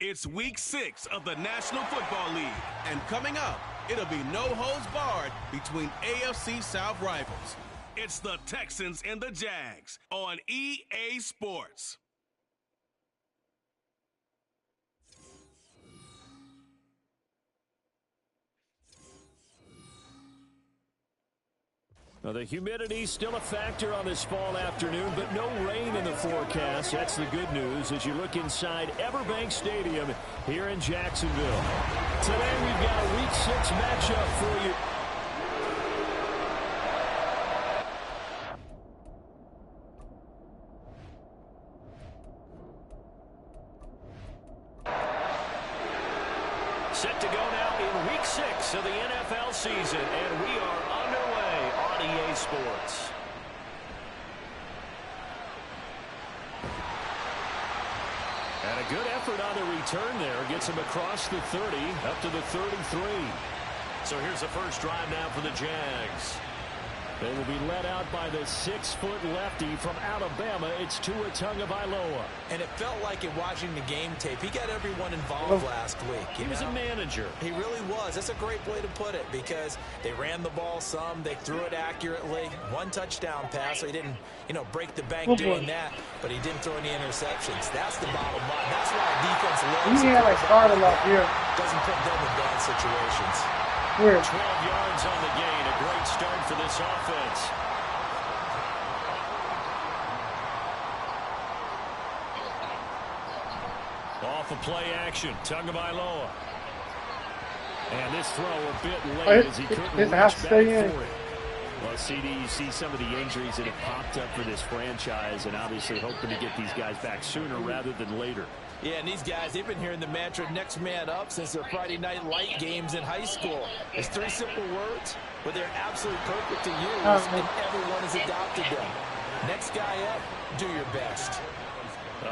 It's week 6 of the National Football League. And coming up, it'll be no holds barred between AFC South rivals. It's the Texans and the Jags on EA Sports. Well, the humidity still a factor on this fall afternoon, but no rain in the forecast. That's the good news as you look inside Everbank Stadium here in Jacksonville. Today we've got a Week 6 matchup for you. Set to go now in Week 6 of the NFL season, and we are underway on EA Sports. And a good effort on the return there. Gets him across the 30, up to the 33. So here's the first drive now for the Jags. They will be led out by the 6-foot lefty from Alabama. It's Tua Tagovailoa. And it felt like in watching the game tape, he got everyone involved last week. He was a manager. He really was. That's a great way to put it because they ran the ball some. They threw it accurately. 1 touchdown pass, so he didn't, break the bank doing that. But he didn't throw any interceptions. That's the bottom line. That's why defense loves doesn't put them in bad situations. 12 yards on the gain. A great start for this offense. Off of play action. Tagovailoa. And this throw a bit late as he couldn't reach back for it. Well, CD, you see some of the injuries that have popped up for this franchise and obviously hoping to get these guys back sooner rather than later. Yeah, and these guys, they've been hearing the mantra next man up since their Friday night light games in high school. It's 3 simple words, but they're absolutely perfect to use, and everyone has adopted them. Next guy up, do your best.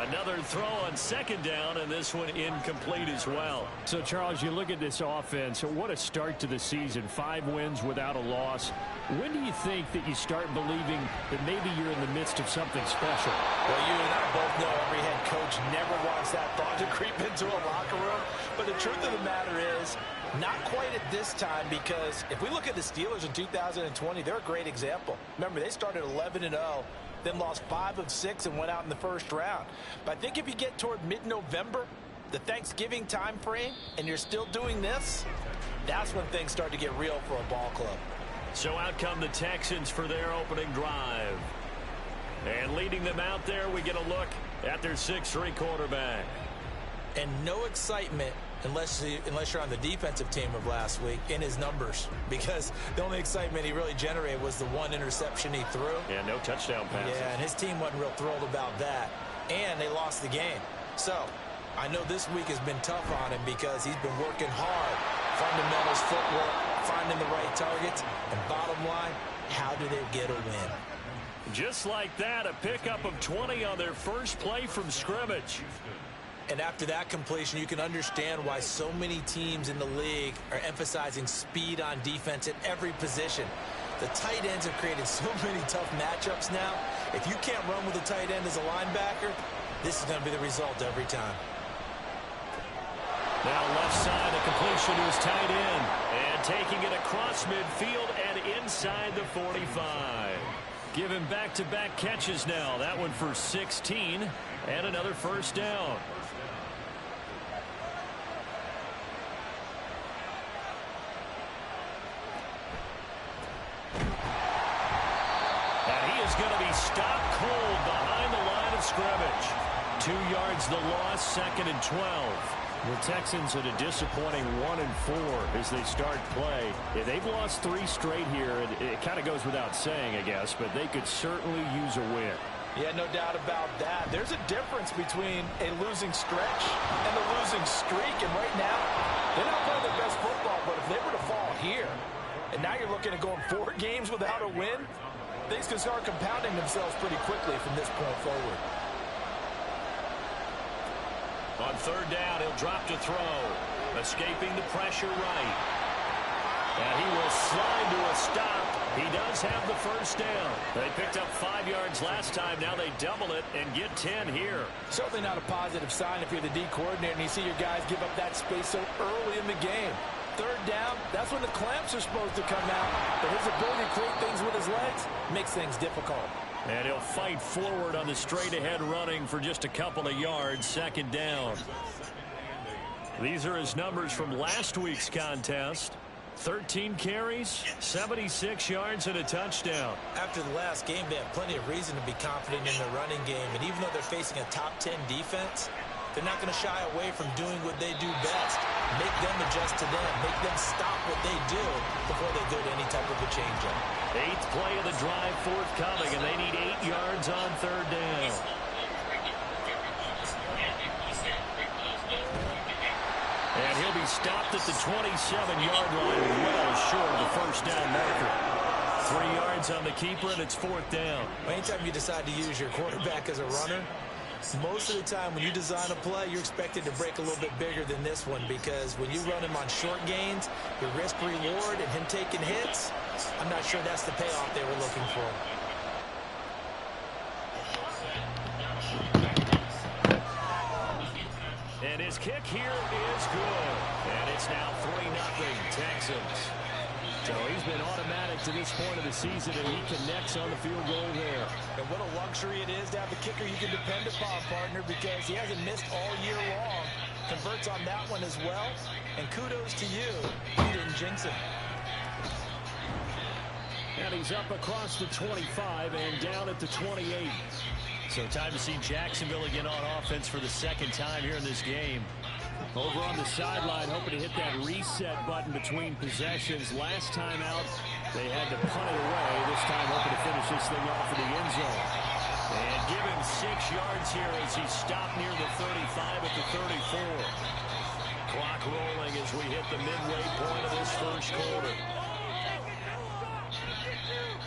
Another throw on 2nd down, and this one incomplete as well. So, Charles, you look at this offense, what a start to the season. 5 wins without a loss. When do you think that you start believing that maybe you're in the midst of something special? Well, you and I both know every head coach never wants that thought to creep into a locker room. But the truth of the matter is, not quite at this time, because if we look at the Steelers in 2020, they're a great example. Remember, they started 11-0. Then lost 5 of 6 and went out in the first round. But I think if you get toward mid-November, the Thanksgiving time frame, and you're still doing this, that's when things start to get real for a ball club. So out come the Texans for their opening drive. And leading them out there, we get a look at their 6'3" quarterback. And no excitement unless you're on the defensive team of last week in his numbers, because the only excitement he really generated was the 1 interception he threw. Yeah, no touchdown passes. Yeah, and his team wasn't real thrilled about that. And they lost the game. So I know this week has been tough on him because he's been working hard. Fundamentals, footwork, finding the right targets. And bottom line, how do they get a win? Just like that, a pickup of 20 on their first play from scrimmage. And after that completion, you can understand why so many teams in the league are emphasizing speed on defense at every position. The tight ends have created so many tough matchups now. If you can't run with a tight end as a linebacker, this is going to be the result every time. Now left side, a completion to his tight end. And taking it across midfield and inside the 45. Give him back-to-back catches now. That one for 16 and another first down. Going to be stopped cold behind the line of scrimmage. 2 yards the loss, 2nd and 12. The Texans at a disappointing 1-4 as they start play. Yeah, they've lost 3 straight here. It kind of goes without saying, I guess, but they could certainly use a win. Yeah, no doubt about that. There's a difference between a losing stretch and a losing streak, and right now, they're not playing their best football, but if they were to fall here, and now you're looking at going 4 games without a win, things can start compounding themselves pretty quickly from this point forward. On 3rd down, he'll drop to throw. Escaping the pressure right. And he will slide to a stop He does have the first down. They picked up 5 yards last time. Now they double it and get 10 here. Certainly not a positive sign if you're the D coordinator and you see your guys give up that space so early in the game. Third down, that's when the clamps are supposed to come out. But his ability to create things with his legs makes things difficult. And he'll fight forward on the straight-ahead running for just a couple of yards. Second down. These are his numbers from last week's contest. 13 carries, 76 yards, and a touchdown. After the last game, they have plenty of reason to be confident in their running game. And even though they're facing a top 10 defense, they're not going to shy away from doing what they do best. Make them adjust to them. Make them stop what they do before they go to any type of a change-up. 8th play of the drive forthcoming, and they need 8 yards on third down. And he'll be stopped at the 27-yard line, well short of the first down marker. 3 yards on the keeper, and it's fourth down. Anytime you decide to use your quarterback as a runner, most of the time when you design a play, you're expected to break a little bit bigger than this one, because when you run him on short gains, your risk-reward and him taking hits, I'm not sure that's the payoff they were looking for. And his kick here is good. And it's now 3-0 Texans. So he's been automatic to this point of the season, and he connects on the field goal there. And what a luxury it is to have a kicker you can depend upon, partner, because he hasn't missed all year long. Converts on that one as well. And kudos to you. You didn't jinx him. And he's up across the 25 and down at the 28. So time to see Jacksonville again on offense for the second time here in this game. Over on the sideline, hoping to hit that reset button between possessions. Last time out, they had to punt it away. This time hoping to finish this thing off in the end zone. And give him 6 yards here as he stopped near the 35 at the 34. Clock rolling as we hit the midway point of this first quarter.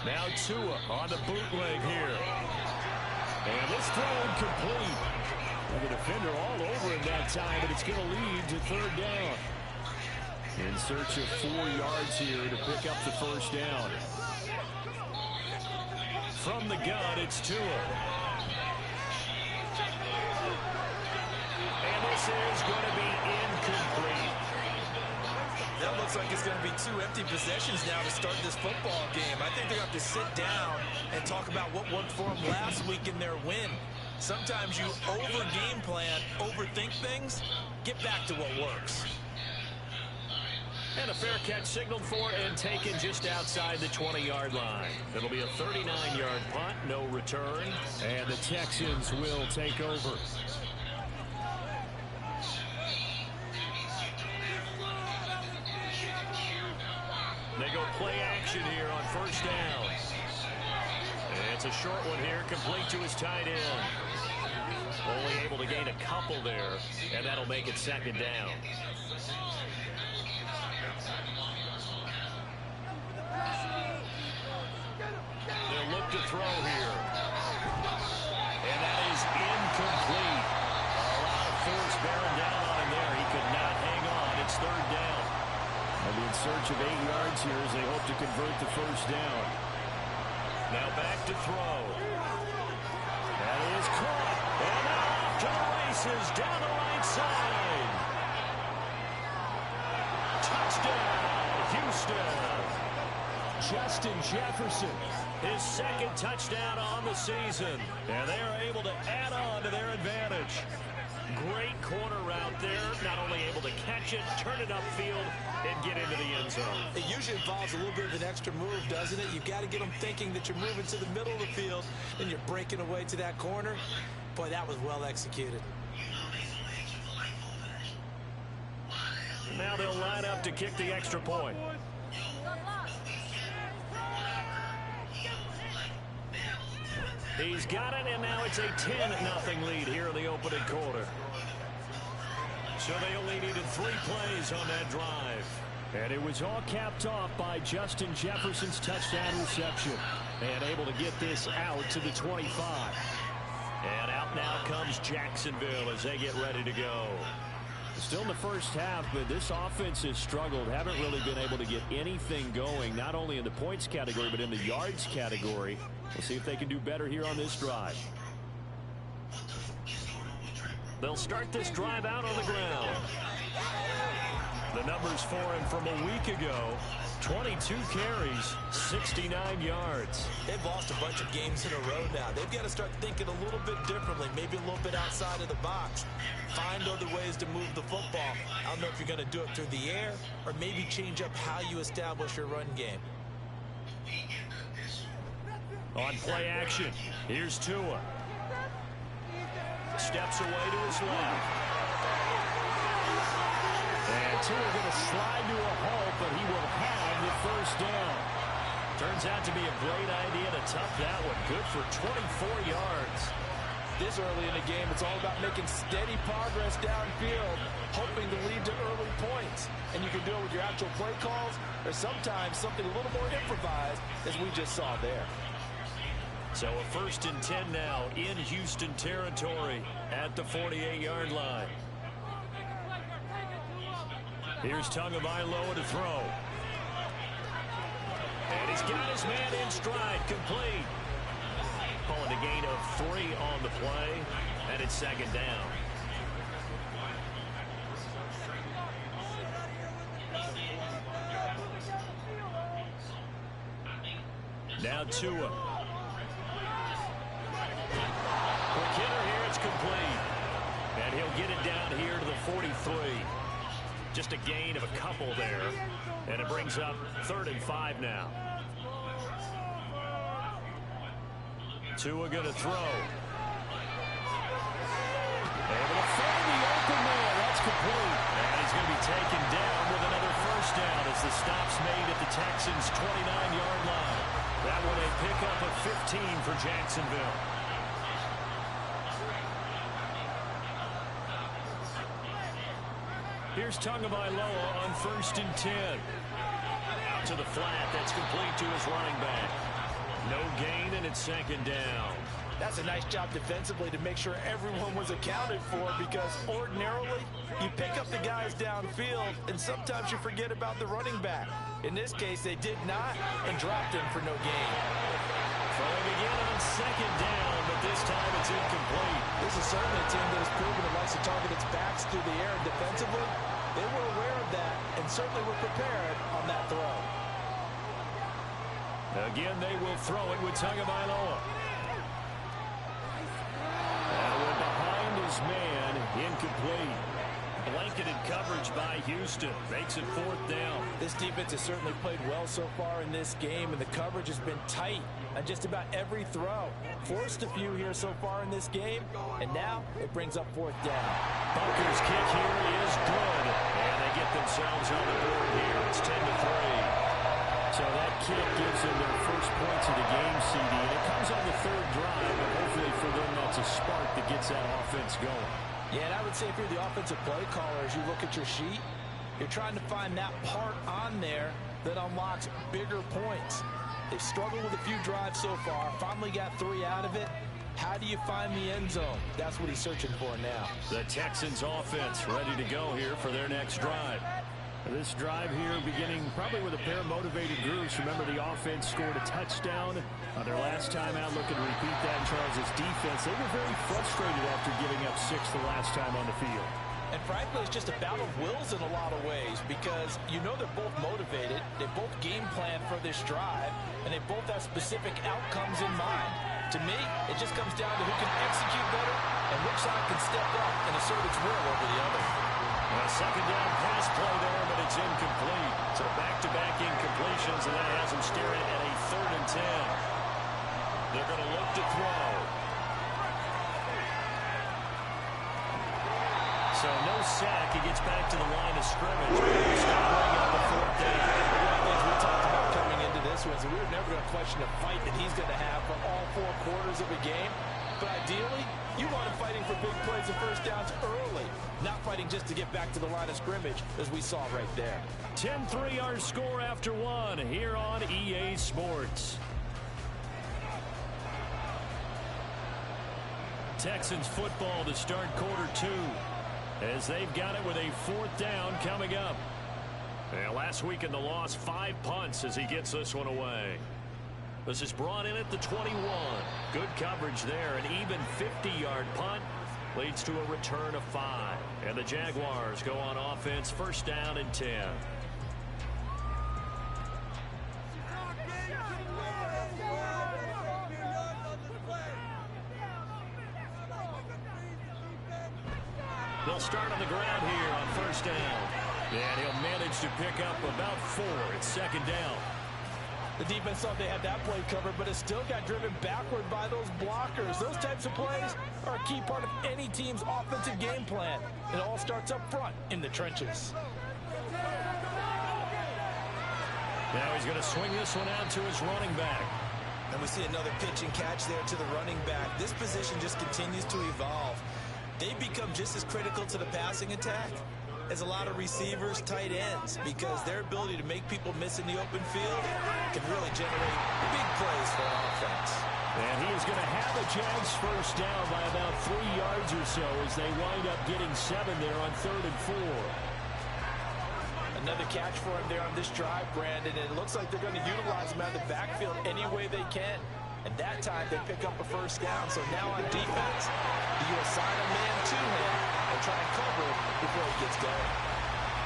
Now Tua on the bootleg here. And this throw incomplete. And the defender all over him that time, but it's going to lead to third down. In search of 4 yards here to pick up the first down. From the gun, it's Tua. And this is going to be incomplete. That looks like it's going to be 2 empty possessions now to start this football game. I think they're going to have to sit down and talk about what worked for them last week in their win. Sometimes you over-game plan, overthink things, get back to what works. And a fair catch signaled for and taken just outside the 20-yard line. It'll be a 39-yard punt, no return, and the Texans will take over. They go play action here on first down. It's a short one here, complete to his tight end. Only able to gain a couple there, and that'll make it second down. They'll look to throw here. And that is incomplete. A lot of force bearing down on him there. He could not hang on. It's third down. They'll be in search of 8 yards here as they hope to convert the first down. Now back to throw. That is caught. And off to the races down the right side. Touchdown, Houston. Justin Jefferson, his second touchdown on the season. And they are able to add on to their advantage. Great corner route there. Not only able to catch it, turn it upfield, and get into the end zone. It usually involves a little bit of an extra move, doesn't it? You've got to get them thinking that you're moving to the middle of the field and you're breaking away to that corner. Boy, that was well executed. Now they'll line up to kick the extra point. He's got it, and now it's a 10-0 lead here in the opening quarter. So they only needed 3 plays on that drive. And it was all capped off by Justin Jefferson's touchdown reception. And able to get this out to the 25. And out now comes Jacksonville as they get ready to go. Still in the first half, but this offense has struggled. Haven't really been able to get anything going, not only in the points category, but in the yards category. We'll see if they can do better here on this drive. They'll start this drive out on the ground. The numbers for him from a week ago: 22 carries, 69 yards. They've lost a bunch of games in a row now. They've got to start thinking a little bit differently, maybe a little bit outside of the box. Find other ways to move the football. I don't know if you're going to do it through the air or maybe change up how you establish your run game. On play action, here's Tua. Steps away to his left. And Tua going to slide to a halt, but he will have the first down. Turns out to be a great idea to tuck that one. Good for 24 yards. This early in the game, it's all about making steady progress downfield, hoping to lead to early points. And you can do it with your actual play calls, or sometimes something a little more improvised, as we just saw there. So a 1st and 10 now in Houston territory at the 48-yard line. Here's Tagovailoa to throw. And he's got his man in stride, complete. Calling a gain of 3 on the play, and it's 2nd down. Now Tua. Quick hitter here, it's complete. And he'll get it down here to the 43. Just a gain of a couple there. And it brings up 3rd and 5 now. Tua going to throw. Able to find the open man. That's complete. And he's going to be taken down with another first down as the stop's made at the Texans' 29-yard line. That one a pickup of 15 for Jacksonville. Here's Tagovailoa on 1st and 10. Out to the flat. That's complete to his running back. No gain, and it's 2nd down. That's a nice job defensively to make sure everyone was accounted for, because ordinarily you pick up the guys downfield and sometimes you forget about the running back. In this case, they did not and dropped him for no gain. Throwing again on 2nd down, but this time it's incomplete. This is certainly a team that has proven it likes to target its backs through the air, and defensively, they were aware of that and certainly were prepared on that throw. Again, they will throw it with Tagovailoa. That one behind his man, incomplete. Blanketed coverage by Houston. Makes it 4th down. This defense has certainly played well so far in this game, and the coverage has been tight on just about every throw. Forced a few here so far in this game, and now it brings up 4th down. Bunker's kick here is good, and they get themselves on the board here. It's 10-3. So that kick gives them their first points of the game, CD, and it comes on the 3rd drive, but hopefully for them that's a spark that gets that offense going. Yeah, and I would say if you're the offensive play caller, as you look at your sheet, you're trying to find that part on there that unlocks bigger points. They've struggled with a few drives so far, finally got 3 out of it. How do you find the end zone? That's what he's searching for now. The Texans offense ready to go here for their next drive. This drive here beginning probably with a pair of motivated groups. Remember, the offense scored a touchdown on their last time out. Looking to repeat that in Charles' defense. They were very frustrated after giving up 6 the last time on the field. And frankly, it's just a battle of wills in a lot of ways, because you know they're both motivated. They both game plan for this drive, and they both have specific outcomes in mind. To me, it just comes down to who can execute better and which side can step up and assert its will over the other. A 2nd down pass play there, but it's incomplete. So back-to-back incompletions, and that has them staring at a 3rd and 10. They're going to look to throw. So no sack. He gets back to the line of scrimmage. Stop bringing up the 4th down. One of the things we talked about coming into this was we were never going to question the fight that he's going to have for all 4 quarters of a game. But ideally, you want him fighting for big plays and first downs early, not fighting just to get back to the line of scrimmage, as we saw right there. 10-3 our score after 1 here on EA Sports. Texans football to start quarter 2. as they've got it with a 4th down coming up. And last week in the loss, 5 punts as he gets this one away. This is brought in at the 21. Good coverage there. An even 50-yard punt leads to a return of 5. And the Jaguars go on offense, 1st down and 10. They'll start on the ground here on 1st down. And he'll manage to pick up about 4. It's 2nd down. The defense thought they had that play covered, but it still got driven backward by those blockers. Those types of plays are a key part of any team's offensive game plan. It all starts up front in the trenches. Now he's going to swing this one out to his running back. And we see another pitch and catch there to the running back. This position just continues to evolve. They become just as critical to the passing attack as a lot of receivers, tight ends, because their ability to make people miss in the open field can really generate big plays for an offense. And he is going to have a Jags 1st down by about 3 yards or so as they wind up getting 7 there on 3rd and 4. Another catch for him there on this drive, Brandon, and it looks like they're going to utilize him out of the backfield any way they can. And that time they pick up a 1st down. So now on defense, you assign a man to him and try and cover him before he gets going.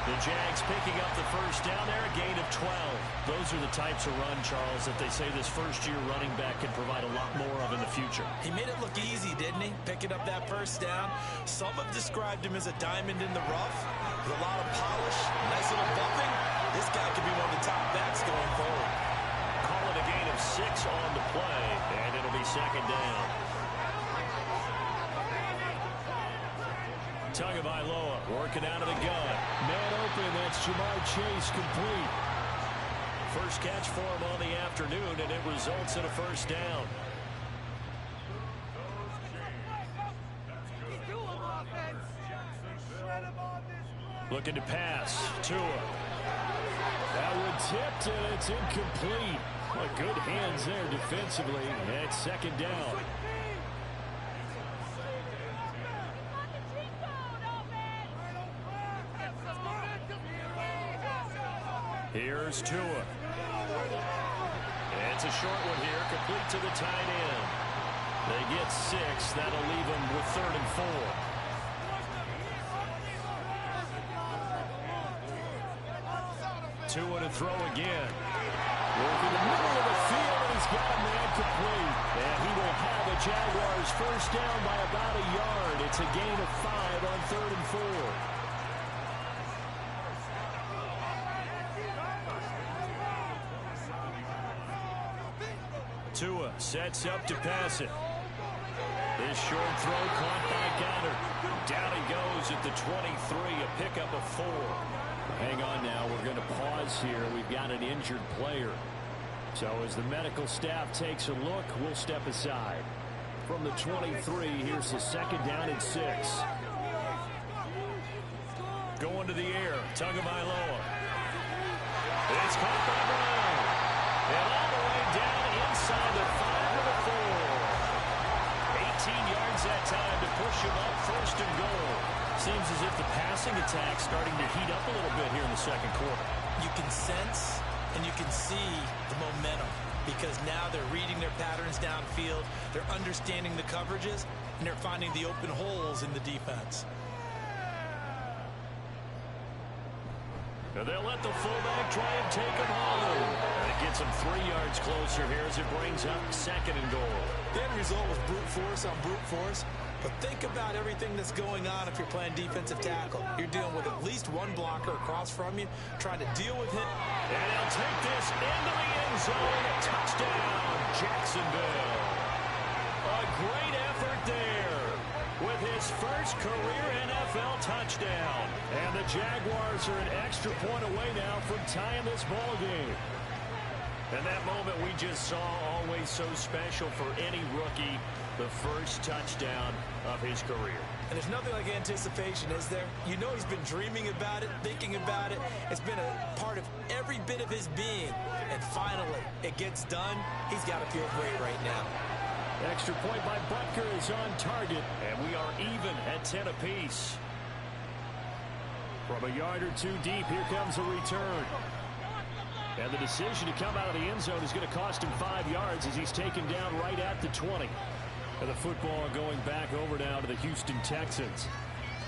The Jags picking up the 1st down there, a gain of 12. Those are the types of run, Charles, that they say this first-year running back can provide a lot more of in the future. He made it look easy, didn't he? Picking up that 1st down. Some have described him as a diamond in the rough with a lot of polish, nice little bumping. This guy could be one of the top backs going forward. Call it a gain of 6 on the play, and it'll be 2nd down. Tagovailoa working out of the gun. Man open, that's Jamar Chase complete. First catch for him on the afternoon, and it results in a 1st down. Looking to pass. Tua. That one tipped, and it's incomplete. Well, good hands there defensively. And it's 2nd down. Here's Tua. It's a short one here, complete to the tight end. They get 6. That'll leave them with 3rd and 4. Tua to throw again. Working the middle of the field, and he's got a man complete. And he will have the Jaguars 1st down by about a yard. It's a gain of 5 on 3rd and 4. Tua sets up to pass it. This short throw caught by Goddard. Down he goes at the 23, a pickup of 4. Hang on now, we're going to pause here. We've got an injured player. So as the medical staff takes a look, we'll step aside. From the 23, here's the 2nd down and 6. Going to the air, Tagovailoa. It's caught by Brown. And all the way down inside the 5 of the 4. 18 yards that time to push him up 1st and goal. Seems as if the passing attack's starting to heat up a little bit here in the 2nd quarter. You can sense and you can see the momentum because now they're reading their patterns downfield, they're understanding the coverages, and they're finding the open holes in the defense. And they'll let the fullback try and take him home. And it gets him 3 yards closer here as it brings up 2nd and goal. The end result was brute force on brute force. But think about everything that's going on if you're playing defensive tackle. You're dealing with at least one blocker across from you, trying to deal with him. And he'll take this into the end zone. A touchdown, Jacksonville. A great effort there with his first career NFL touchdown. And the Jaguars are an extra point away now from tying this ball game. And that moment we just saw, always so special for any rookie, the first touchdown of his career. And there's nothing like anticipation, is there? You know he's been dreaming about it, thinking about it. It's been a part of every bit of his being. And finally, it gets done. He's got to feel great right now. Extra point by Butker is on target, and we are even at 10 apiece. From a yard or two deep, here comes a return. And the decision to come out of the end zone is going to cost him 5 yards as he's taken down right at the 20. And the football going back over now to the Houston Texans.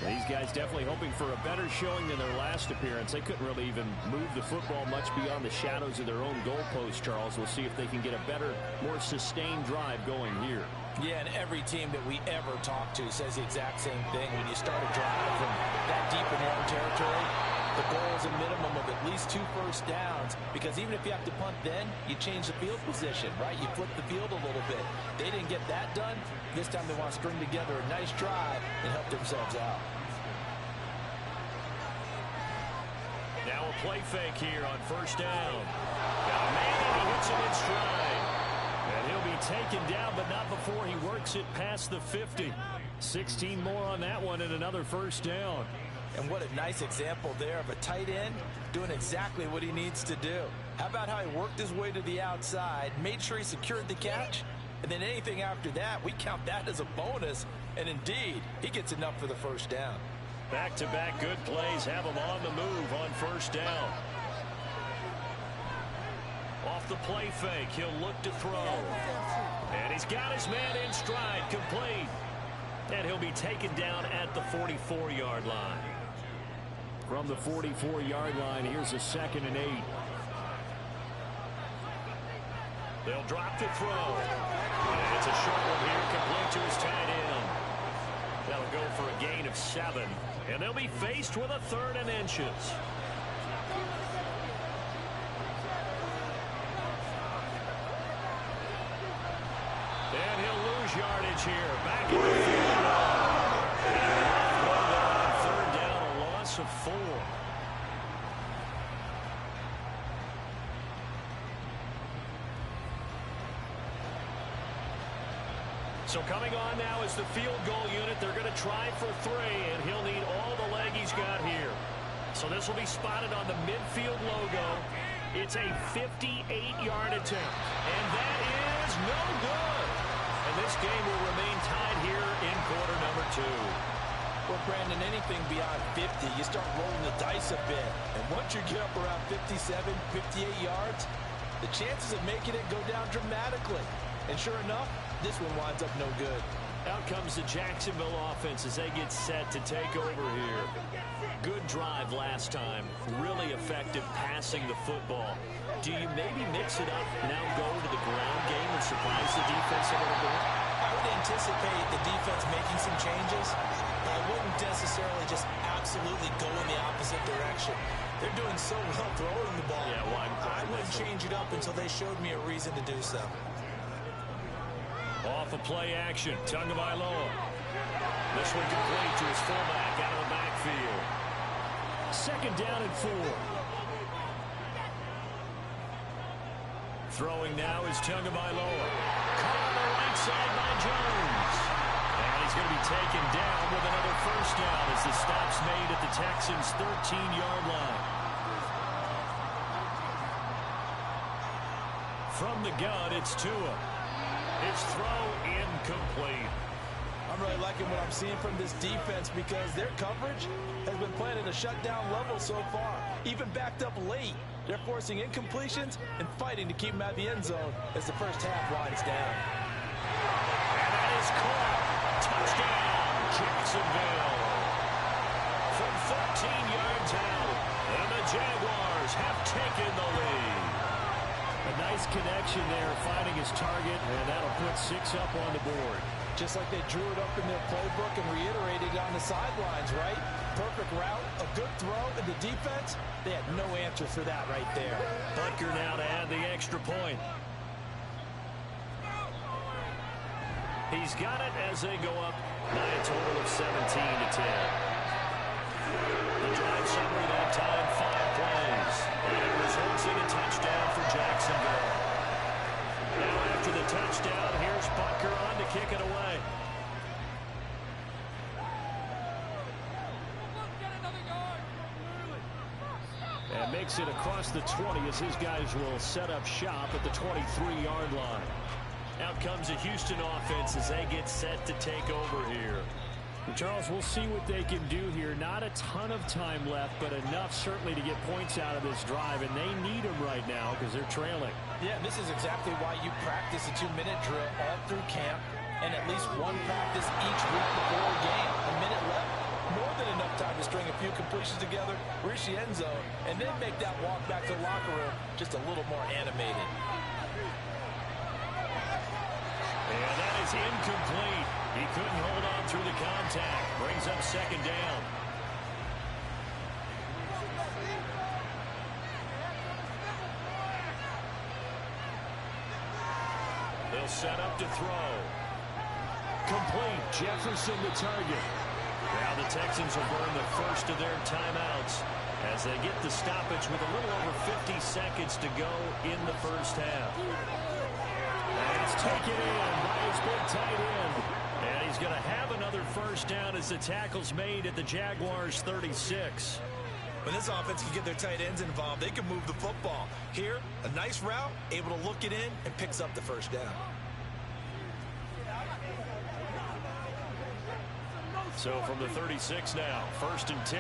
These guys definitely hoping for a better showing than their last appearance. They couldn't really even move the football much beyond the shadows of their own goalpost, Charles. We'll see if they can get a better, more sustained drive going here. Yeah, and every team that we ever talk to says the exact same thing. When you start a drive from that deep in your own territory, the goal is a minimum of at least 2 first downs, because even if you have to punt then, you change the field position, right? You flip the field a little bit. They didn't get that done. This time they want to string together a nice drive and help themselves out. Now a play fake here on first down. Got a man and he hits him in stride. And he'll be taken down, but not before he works it past the 50. 16 more on that one and another first down. And what a nice example there of a tight end doing exactly what he needs to do. How about how he worked his way to the outside, made sure he secured the catch, and then anything after that, we count that as a bonus. And indeed, he gets enough for the first down. Back-to-back good plays have him on the move on first down. Off the play fake, he'll look to throw. And he's got his man in stride, complete. And he'll be taken down at the 44-yard line. From the 44-yard line, here's a 2nd and 8. They'll drop to throw. And it's a short one here, complete to his tight end. That'll go for a gain of 7. And they'll be faced with a 3rd and inches. And he'll lose yardage here. Back in the field. And on 3rd down, a loss of 4. So coming on now is the field goal unit. They're going to try for 3, and he'll need all the leg he's got here. So this will be spotted on the midfield logo. It's a 58-yard attempt, and that is no good. And this game will remain tied here in quarter number 2. Well, Brandon, anything beyond 50, you start rolling the dice a bit. And once you get up around 57, 58 yards, the chances of making it go down dramatically. And sure enough, this one winds up no good. Out comes the Jacksonville offense as they get set to take over here. Good drive last time. Really effective passing the football. Do you maybe mix it up, now go to the ground game and surprise the defense a little bit? I would anticipate the defense making some changes. But I wouldn't necessarily just absolutely go in the opposite direction. They're doing so well throwing the ball. Yeah, well, I wouldn't change it up until they showed me a reason to do so. Off of play action, Tagovailoa. This one complete to his fullback out of the backfield. 2nd down and 4. Throwing now is Tagovailoa. Caught on the right side by Jones. And he's going to be taken down with another first down as the stop's made at the Texans' 13-yard line. From the gun, it's Tua. His throw incomplete. I'm really liking what I'm seeing from this defense because their coverage has been playing at a shutdown level so far. Even backed up late. They're forcing incompletions and fighting to keep them out of the end zone as the first half winds down. And that is caught. Touchdown, Jacksonville. From 13 yards out, and the Jaguars have taken the lead. A nice connection there, finding his target, and that'll put 6 up on the board. Just like they drew it up in their playbook and reiterated on the sidelines, right? Perfect route, a good throw, and the defense, they had no answer for that right there. Butker now to add the extra point. He's got it as they go up by a total of 17 to 10. The drive summary that time, 5 plays. And it results in a touchdown for Jacksonville. Now after the touchdown, here's Butker on to kick it away. And makes it across the 20 as his guys will set up shop at the 23-yard line. Out comes the Houston offense as they get set to take over here. Charles, we'll see what they can do here. Not a ton of time left, but enough certainly to get points out of this drive, and they need them right now because they're trailing. Yeah, and this is exactly why you practice a 2-minute drill all through camp and at least one practice each week before a game. A minute left, more than enough time to string a few completions together, reach the end zone, and then make that walk back to the locker room just a little more animated. And that is incomplete. He couldn't hold on through the contact. Brings up second down. They'll set up to throw. Complete. Jefferson the target. Now the Texans will burn the first of their timeouts as they get the stoppage with a little over 50 seconds to go in the first half. And it's taken in by his big tight end. And he's going to have another first down as the tackle's made at the Jaguars' 36. When this offense can get their tight ends involved, they can move the football. Here, a nice route, able to look it in, and picks up the first down. So from the 36 now, 1st and 10.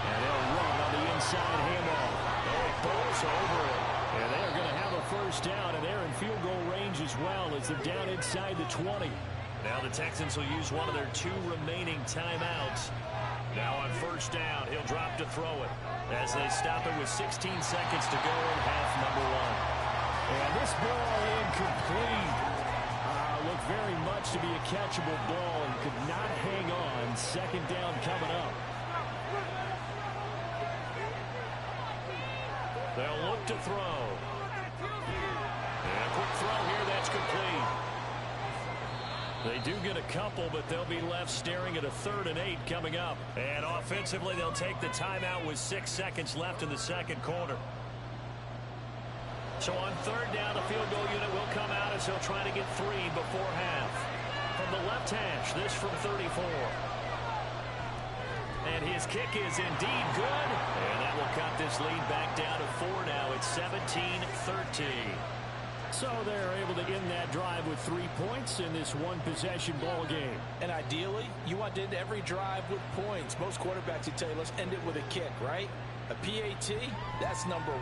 And they'll run on the inside handoff. Oh, it goes over it. And they are going to have a first down, and they're in field goal range as well as they're down inside the 20. Now the Texans will use one of their 2 remaining timeouts. Now on first down, he'll drop to throw it as they stop it with 16 seconds to go in half number 1. And this ball incomplete. Looked very much to be a catchable ball and could not hang on. Second down coming up. They'll look to throw. And a quick throw here, that's complete. They do get a couple, but they'll be left staring at a 3rd and 8 coming up. And offensively, they'll take the timeout with 6 seconds left in the second quarter. So on 3rd down, the field goal unit will come out as he'll try to get 3 before half. From the left hash, this from 34. And his kick is indeed good. And that will cut this lead back down to 4 now. It's 17-13. So they're able to end that drive with 3 points in this one-possession ball game. And ideally, you want to end every drive with points. Most quarterbacks would tell you, let's end it with a kick, right? A PAT, that's number 1.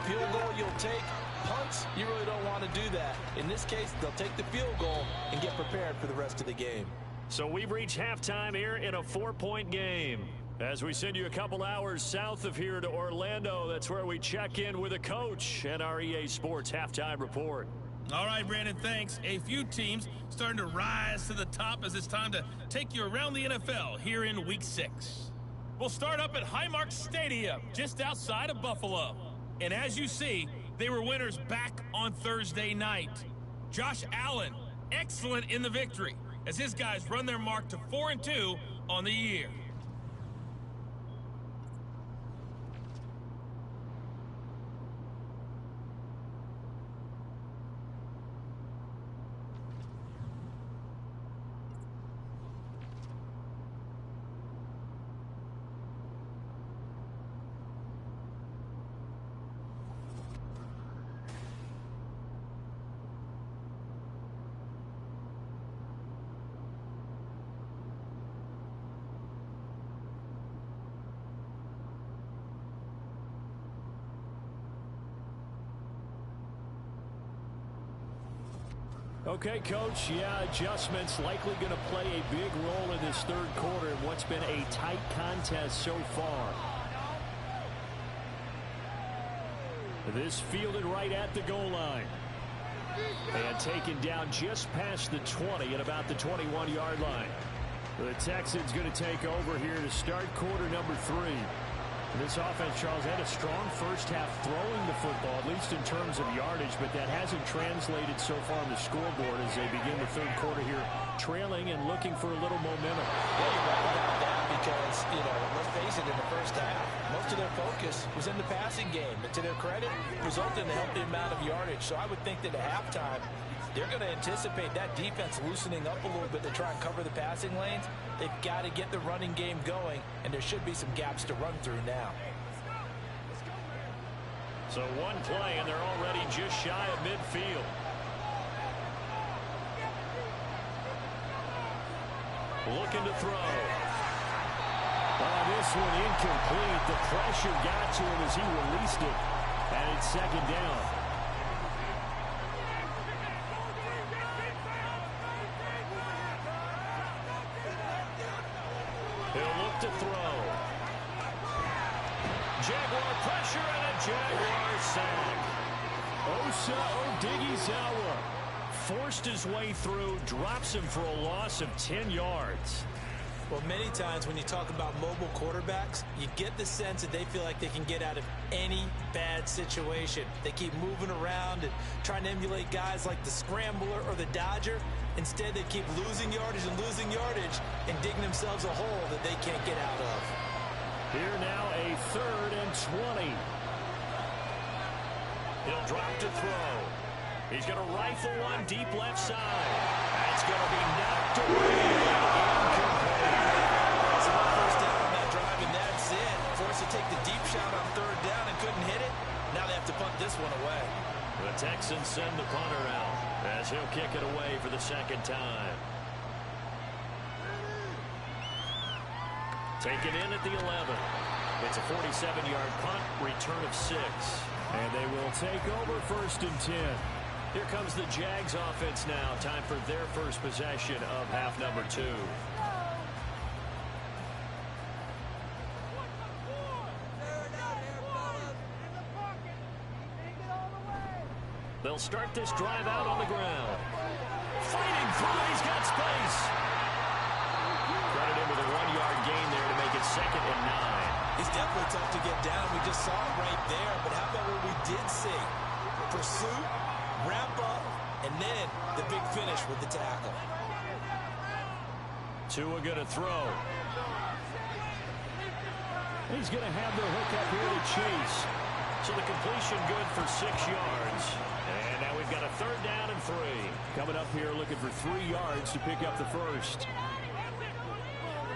Field goal you'll take. Punts, you really don't want to do that. In this case, they'll take the field goal and get prepared for the rest of the game. So we've reached halftime here in a 4-point game. As we send you a couple hours south of here to Orlando, that's where we check in with a coach and our EA Sports Halftime Report. All right, Brandon, thanks. A few teams starting to rise to the top as it's time to take you around the NFL here in Week 6. We'll start up at Highmark Stadium, just outside of Buffalo. And as you see, they were winners back on Thursday night. Josh Allen, excellent in the victory, as his guys run their mark to 4-2 on the year. Okay, Coach, adjustments likely going to play a big role in this 3rd quarter in what's been a tight contest so far. This fielded right at the goal line. And taken down just past the 20 at about the 21-yard line. The Texans going to take over here to start quarter number 3. This offense, Charles, had a strong first half throwing the football, at least in terms of yardage, but that hasn't translated so far on the scoreboard as they begin the 3rd quarter here, trailing and looking for a little momentum. Yeah, you're right about that because, let's face it, in the first half, most of their focus was in the passing game. And to their credit, resulted in a healthy amount of yardage. So I would think that at halftime, they're going to anticipate that defense loosening up a little bit to try and cover the passing lanes. They've got to get the running game going, and there should be some gaps to run through now. So one play, and they're already just shy of midfield. looking to throw. This one incomplete. The pressure got to him as he released it. And it's second down. He'll look to throw. Jaguar pressure and a Jaguar sack. Osa Odighizuwa forced his way through, drops him for a loss of 10 yards. Well, many times when you talk about mobile quarterbacks, you get the sense that they feel like they can get out of any bad situation. They keep moving around and trying to emulate guys like the Scrambler or the Dodger. Instead, they keep losing yardage and digging themselves a hole that they can't get out of. Here now, a 3rd and 20. He'll drop to throw. He's going to rifle one deep left side. That's going to be knocked away. It's a first down on that drive, and that's it. Forced to take the deep shot on 3rd down and couldn't hit it. Now they have to punt this one away. The Texans send the punter out as he'll kick it away for the 2nd time. Taken in at the 11. It's a 47-yard punt, return of 6. And they will take over 1st and 10. Here comes the Jags offense now. Time for their first possession of half number 2. They'll start this drive out on the ground. Fighting through, he's got space. Credit him with a 1-yard gain there to make it 2nd and 9. He's definitely tough to get down. We just saw it right there. But how about what we did see? Pursuit, wrap up, and then the big finish with the tackle. Tua going to throw. He's going to have the hook up here to Chase. So the completion good for 6 yards. And now we've got a 3rd down and 3. Coming up here looking for 3 yards to pick up the first.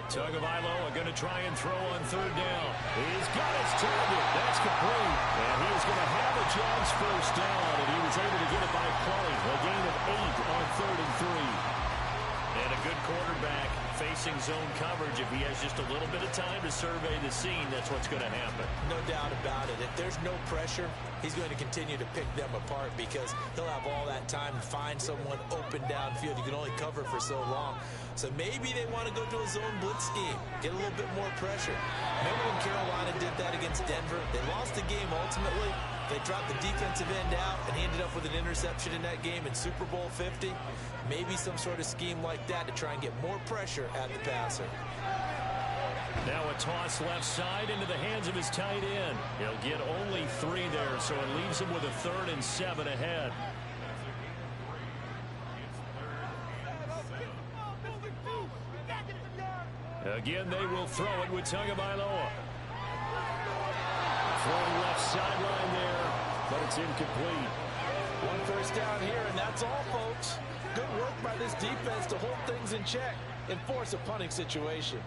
Tagovailoa going to try and throw on 3rd down. He's got his target. That's complete. And he's going to have a Jags first down, and he was able to get it by play. A gain of 8 on 3rd and 3. And a good quarterback facing zone coverage. If he has just a little bit of time to survey the scene, that's what's going to happen. No doubt about it. If there's no pressure, he's going to continue to pick them apart because he'll have all that time to find someone open downfield. You can only cover for so long. So maybe they want to go to a zone blitz scheme, get a little bit more pressure. Remember when Carolina did that against Denver? They lost the game ultimately. They dropped the defensive end out, and he ended up with an interception in that game in Super Bowl 50. Maybe some sort of scheme like that to try and get more pressure at the passer. Now a toss left side into the hands of his tight end. He'll get only 3 there, so it leaves him with a 3rd and 7 ahead. Again, they will throw it with Tagovailoa. Throwing left sideline there, but it's incomplete. 1 first down here, and that's all, folks. Good work by this defense to hold things in check and force a punting situation.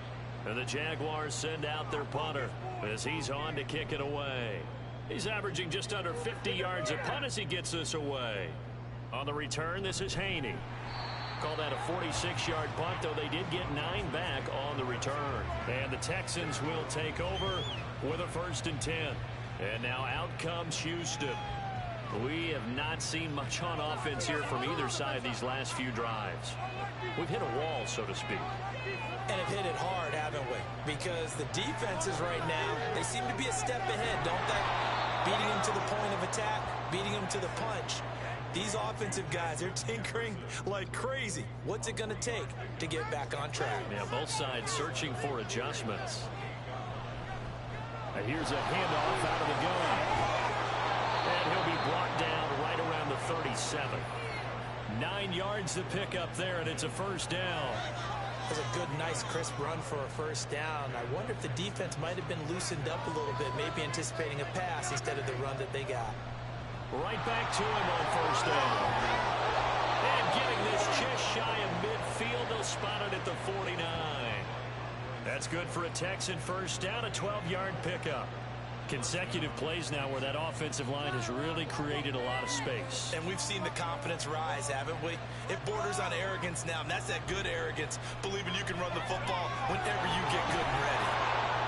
And the Jaguars send out their punter as he's on to kick it away. He's averaging just under 50 yards a punt as he gets this away. On the return, this is Haney. Call that a 46-yard punt, though they did get 9 back on the return. And the Texans will take over with a 1st and 10. And now out comes Houston. We have not seen much on offense here from either side these last few drives. We've hit a wall, so to speak. And have hit it hard, haven't we? Because the defenses right now, they seem to be a step ahead, don't they? Beating them to the point of attack, beating them to the punch. These offensive guys, they're tinkering like crazy. What's it going to take to get back on track? Yeah, both sides searching for adjustments. And here's a handoff out of the gun. And he'll be brought down right around the 37. 9 yards to pick up there, and it's a 1st down. That's a good, nice, crisp run for a 1st down. I wonder if the defense might have been loosened up a little bit, maybe anticipating a pass instead of the run that they got. Right back to him on 1st down. And getting this just shy of midfield, they'll spot it at the 49. That's good for a Texan 1st down, a 12-yard pickup. Consecutive plays now where that offensive line has really created a lot of space. And we've seen the confidence rise, haven't we? It borders on arrogance now, and that's that good arrogance, believing you can run the football whenever you get good and ready.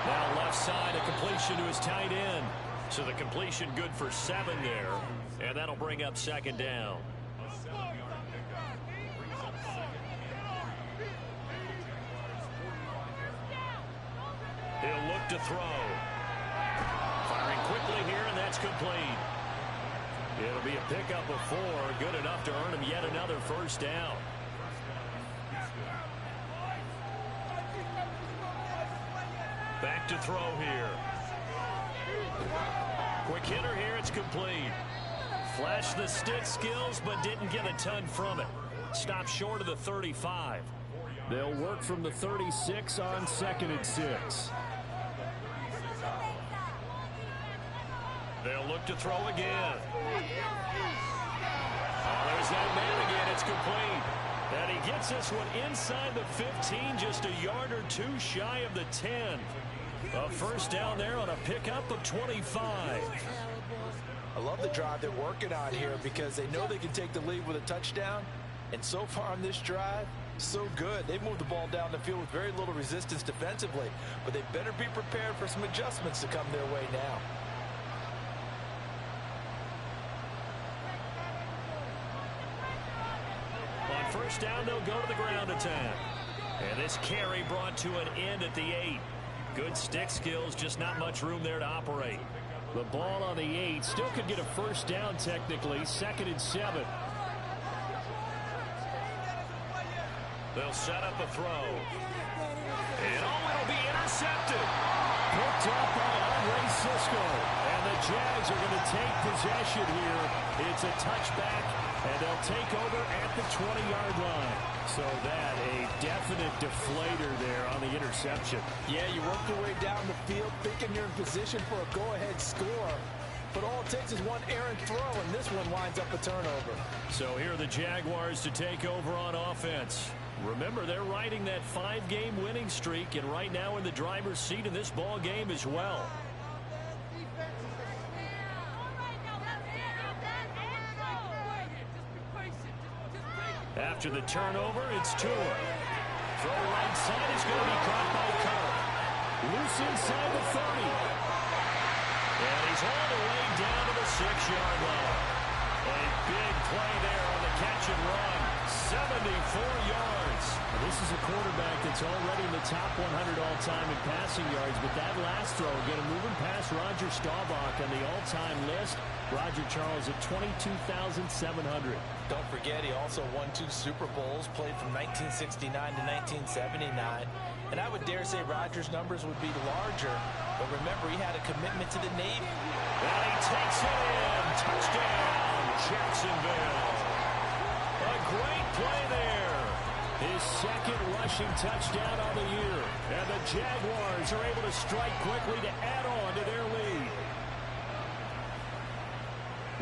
Now left side, a completion to his tight end. So the completion good for 7 there, and that'll bring up second down. He'll look to throw. Firing quickly here, and that's complete. It'll be a pickup of 4, good enough to earn him yet another first down. Back to throw here. Quick hitter here, it's complete. Flashed the stick skills, but didn't get a ton from it. Stopped short of the 35. They'll work from the 36 on 2nd and 6. They'll look to throw again. Oh, there's that man again. It's complete. And he gets this one inside the 15, just a yard or 2 shy of the 10. A first down there on a pickup of 25. I love the drive they're working on here because they know they can take the lead with a touchdown. And so far on this drive, so good. They moved the ball down the field with very little resistance defensively. But they better be prepared for some adjustments to come their way now. On first down, they'll go to the ground attack. And this carry brought to an end at the 8. Good stick skills, just not much room there to operate. The ball on the 8 still could get a first down technically. 2nd and 7. They'll set up a throw. And it'll be intercepted. Picked up by Andre Cisco. And the Jags are going to take possession here. It's a touchback, and they'll take over at the 20-yard line. So that a definite deflator there on the interception. Yeah, you work your way down the field thinking you're in position for a go-ahead score. But all it takes is one errant throw, and this one winds up a turnover. So here are the Jaguars to take over on offense. Remember, they're riding that 5-game winning streak, and right now in the driver's seat in this ball game as well. After the turnover, it's Tua. Throw right side is going to be caught by Cobb. Loose inside the 30. And he's all the way down to the 6-yard line. A big play there on the catch and run. 74 yards. Now, this is a quarterback that's already in the top 100 all-time in passing yards, but that last throw, going to move him past Roger Staubach on the all-time list. Roger Charles at 22,700. Don't forget, he also won 2 Super Bowls, played from 1969 to 1979. And I would dare say Roger's numbers would be larger. But remember, he had a commitment to the Navy. And he takes it in. Touchdown, Jacksonville. A great play there. His 2nd rushing touchdown on the year. And the Jaguars are able to strike quickly to add on to their lead.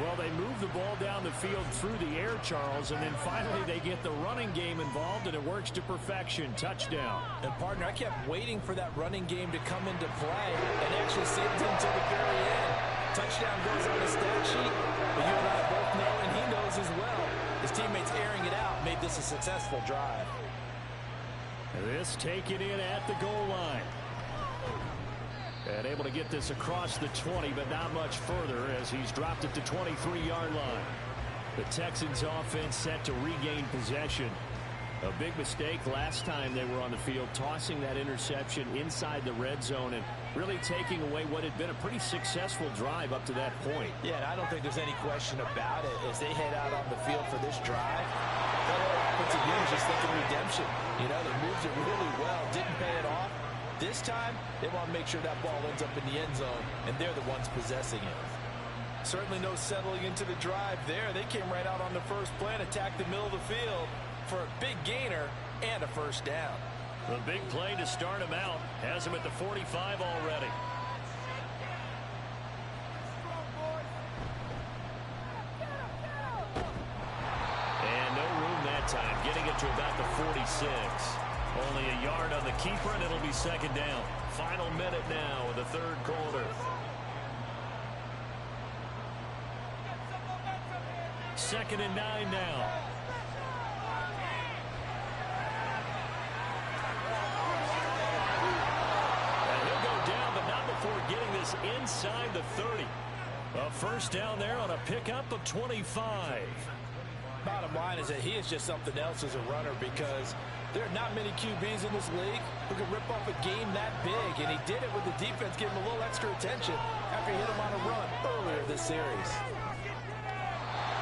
Well, they move the ball down the field through the air, Charles, and then finally they get the running game involved, and it works to perfection. Touchdown. And, partner, I kept waiting for that running game to come into play and actually saved him until the very end. Touchdown goes on the stat sheet, but you and I both know, and he knows as well, his teammates airing it out made this a successful drive. This taken in at the goal line. And able to get this across the 20, but not much further as he's dropped it to 23-yard line. The Texans offense set to regain possession. A big mistake last time they were on the field, tossing that interception inside the red zone and really taking away what had been a pretty successful drive up to that point. Yeah, and I don't think there's any question about it as they head out on the field for this drive. But again, just thinking redemption. You know, they moved it really well, didn't pay it off. This time, they want to make sure that ball ends up in the end zone, and they're the ones possessing it. Certainly no settling into the drive there. They came right out on the first play and attacked the middle of the field for a big gainer and a first down. The big play to start him out has him at the 45 already. And no room that time, getting it to about the 46. Only a yard on the keeper, and it'll be second down. Final minute now of the third quarter. 2nd and 9 now. And he'll go down, but not before getting this inside the 30. A first down there on a pickup of 25. Bottom line is that he is just something else as a runner, because there are not many QBs in this league who can rip off a game that big, and he did it with the defense giving him a little extra attention after he hit him on a run earlier this series.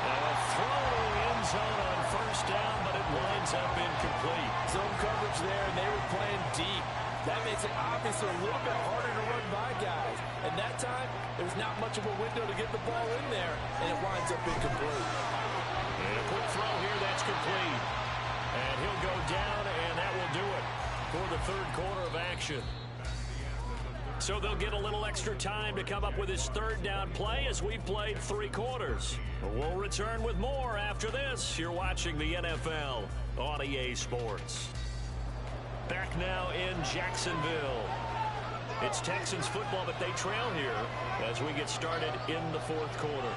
A throw to the end zone on first down, but it winds up incomplete. Zone coverage there, and they were playing deep. That makes it obviously a little bit harder to run by guys. And that time, there's not much of a window to get the ball in there, and it winds up incomplete. And a quick throw here, that's complete. And he'll go down, and that will do it for the third quarter of action. So they'll get a little extra time to come up with his third down play as we've played 3 quarters. We'll return with more after this. You're watching the NFL on EA Sports. Back now in Jacksonville. It's Texans football, but they trail here as we get started in the fourth quarter.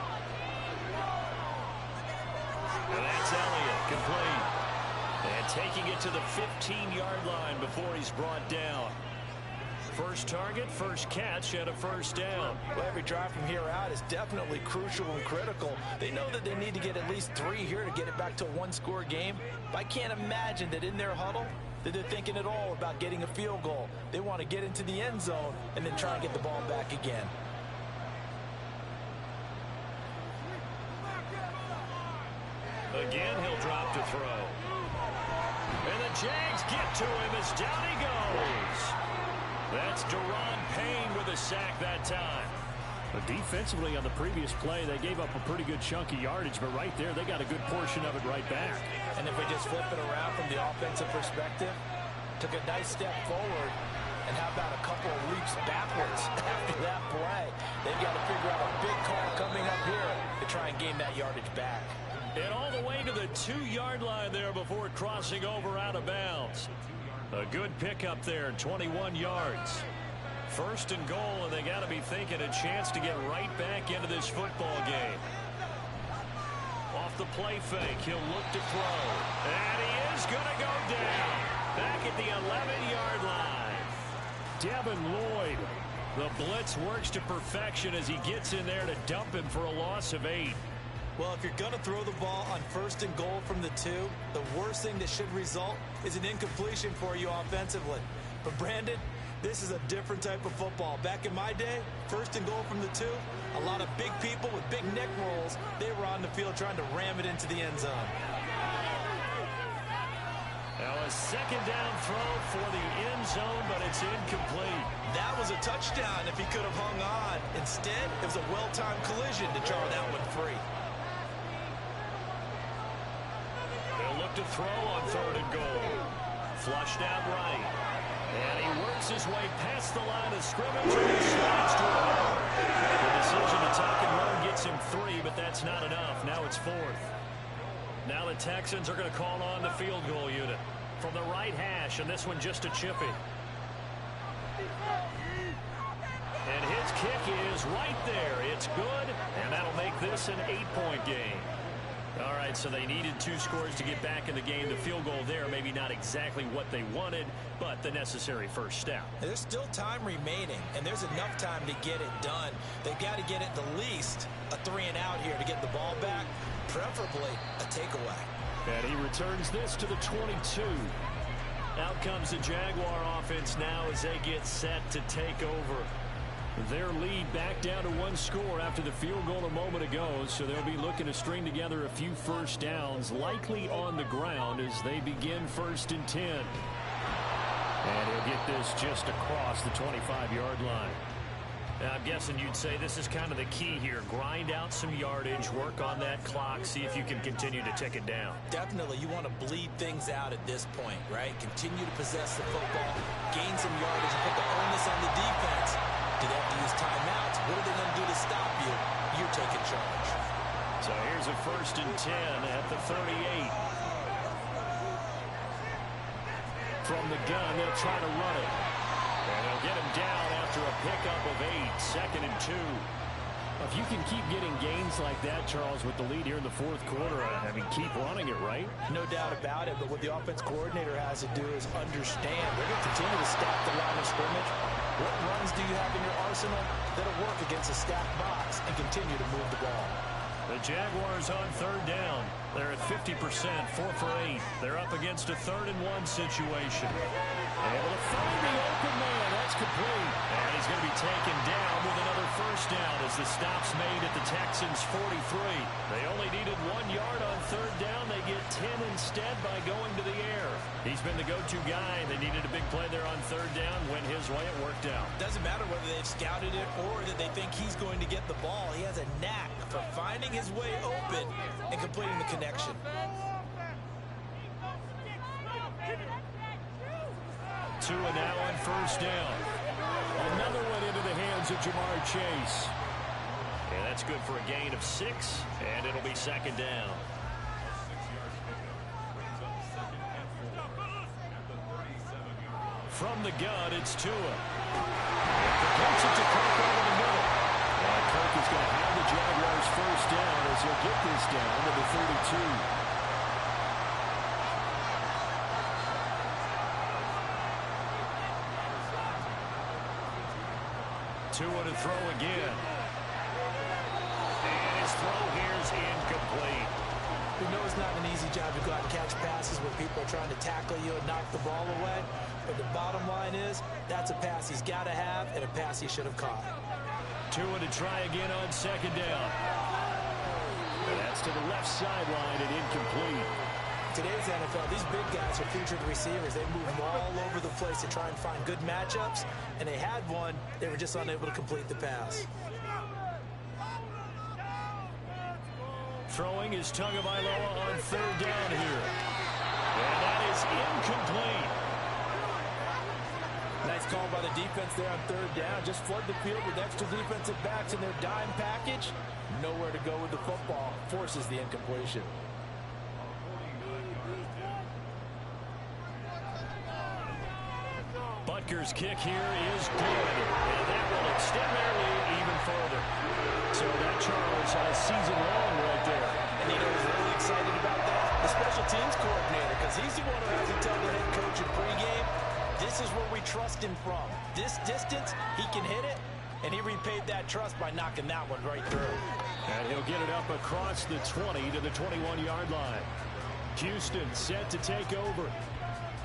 And that's Elliott, complete. And taking it to the 15-yard line before he's brought down. First target, first catch, and a first down. Well, every drive from here out is definitely crucial and critical. They know that they need to get at least 3 here to get it back to a one-score game. But I can't imagine that in their huddle that they're thinking at all about getting a field goal. They want to get into the end zone and then try and get the ball back again. Again, he'll drop to throw. And the Jags get to him as down he goes. That's Deron Payne with a sack that time. Defensively on the previous play, they gave up a pretty good chunk of yardage, but right there, they got a good portion of it right back. And if we just flip it around from the offensive perspective, took a nice step forward, and how about a couple of leaps backwards after that play? They've got to figure out a big call coming up here to try and gain that yardage back. And all the way to the 2-yard line there before crossing over out of bounds. A good pickup there, 21 yards. First and goal, and they got to be thinking a chance to get right back into this football game. Off the play fake, he'll look to throw. And he is going to go down. Back at the 11-yard line. Devin Lloyd. The blitz works to perfection as he gets in there to dump him for a loss of 8. Well, if you're going to throw the ball on first and goal from the 2, the worst thing that should result is an incompletion for you offensively. But Brandon, this is a different type of football. Back in my day, first and goal from the 2, a lot of big people with big neck rolls, they were on the field trying to ram it into the end zone. Now a second down throw for the end zone, but it's incomplete. That was a touchdown if he could have hung on. Instead, it was a well-timed collision to draw that one free. They'll look to throw on third and goal. Flushed out right. And he works his way past the line of scrimmage and he slides to it. The decision to tuck and run gets him 3, but that's not enough. Now it's 4th. Now the Texans are going to call on the field goal unit from the right hash, and this one just a chippy. And his kick is right there. It's good, and that'll make this an 8-point game. All right, so they needed 2 scores to get back in the game. The field goal there, maybe not exactly what they wanted, but the necessary first step. There's still time remaining, and there's enough time to get it done. They've got to get at the least a 3 and out here to get the ball back, preferably a takeaway. And he returns this to the 22. Out comes the Jaguar offense now as they get set to take over. Their lead back down to 1 score after the field goal a moment ago, so they'll be looking to string together a few first downs, likely on the ground as they begin 1st and 10. And he'll get this just across the 25-yard line. Now, I'm guessing you'd say this is kind of the key here. Grind out some yardage, work on that clock, see if you can continue to tick it down. Definitely, you want to bleed things out at this point, right? Continue to possess the football, gain some yardage, and put the onus on the defense. Do they have to use timeouts? What are they going to do to stop you? You're taking charge. So here's a 1st and 10 at the 38. From the gun, they'll try to run it. And they'll get him down after a pickup of 8, 2nd and 2. If you can keep getting gains like that, Charles, with the lead here in the fourth quarter, I mean, keep running it, right? No doubt about it, but what the offense coordinator has to do is understand. They're going to continue to stack the line of scrimmage. What runs do you have in your arsenal that'll work against a stacked box and continue to move the ball? The Jaguars on third down. They're at 50%, 4 for 8. They're up against a 3rd-and-1 situation. Able to find the open man. That's complete. And he's going to be taken down with another first down as the stop's made at the Texans' 43. They only needed 1 yard on third down. They get 10 instead by going to the air. He's been the go-to guy. They needed a big play there on third down. Went his way. It worked out. Doesn't matter whether they've scouted it or that they think he's going to get the ball. He has a knack for finding his way open and completing the connection. Tua now on first down. Another one into the hands of Jamar Chase. And that's good for a gain of 6, and it'll be second down. From the gun, it's Tua. Gets it to Kirk over the middle. And Kirk is going to have the Jaguars first down as he'll get this down to the 32. Tua to throw again. And his throw here is incomplete. We know it's not an easy job to go out and catch passes where people are trying to tackle you and knock the ball away. But the bottom line is, that's a pass he's got to have and a pass he should have caught. Tua to try again on second down. And that's to the left sideline and incomplete. Today's NFL, these big guys are featured receivers. They move all over the place to try and find good matchups, and they had one. They were just unable to complete the pass. Throwing is Tagovailoa on third down here. And that is incomplete. Nice call by the defense there on third down. Just flood the field with extra defensive backs in their dime package. Nowhere to go with the football. Forces the incompletion. Butker's kick here is good. And that will extend their lead even further. So that, Charles, has season long right there. And you know who's really excited about that? The special teams coordinator, because he's the one who has to tell the head coach in pregame, this is where we trust him from. This distance, he can hit it, and he repaid that trust by knocking that one right through. And he'll get it up across the 20 to the 21-yard line. Houston set to take over.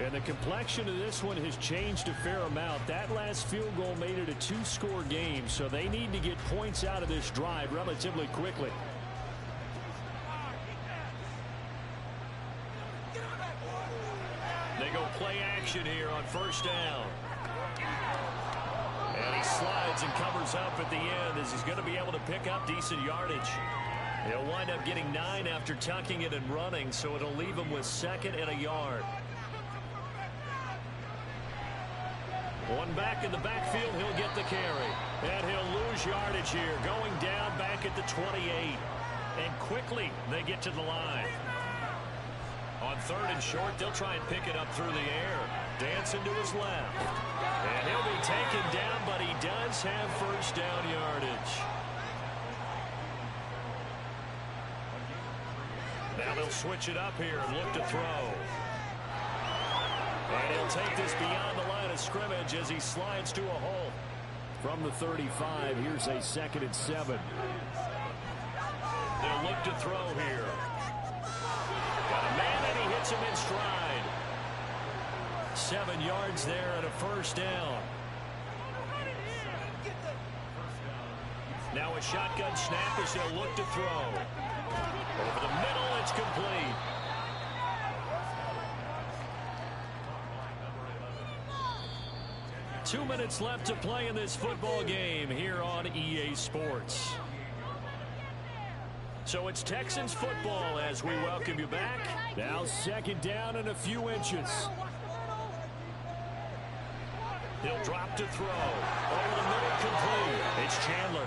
And the complexion of this one has changed a fair amount. That last field goal made it a 2-score game, so they need to get points out of this drive relatively quickly. They go play action here on first down. And he slides and covers up at the end as he's going to be able to pick up decent yardage. He'll wind up getting 9 after tucking it and running, so it'll leave him with 2nd and a yard. One back in the backfield, he'll get the carry. And he'll lose yardage here, going down back at the 28. And quickly, they get to the line. On third and short, they'll try and pick it up through the air. Dancing to his left. And he'll be taken down, but he does have first down yardage. Now they'll switch it up here and look to throw. And he'll take this beyond the line of scrimmage as he slides to a hole. From the 35, here's a 2nd and 7. They'll look to throw here. Got a man and he hits him in stride. 7 yards there and a first down. Now a shotgun snap as they'll look to throw. Over the middle, it's complete. Two minutes left to play in this football game here on EA Sports. So it's Texans football as we welcome you back. Now 2nd down and a few inches. He'll drop to throw. Over the middle, complete. It's Chandler.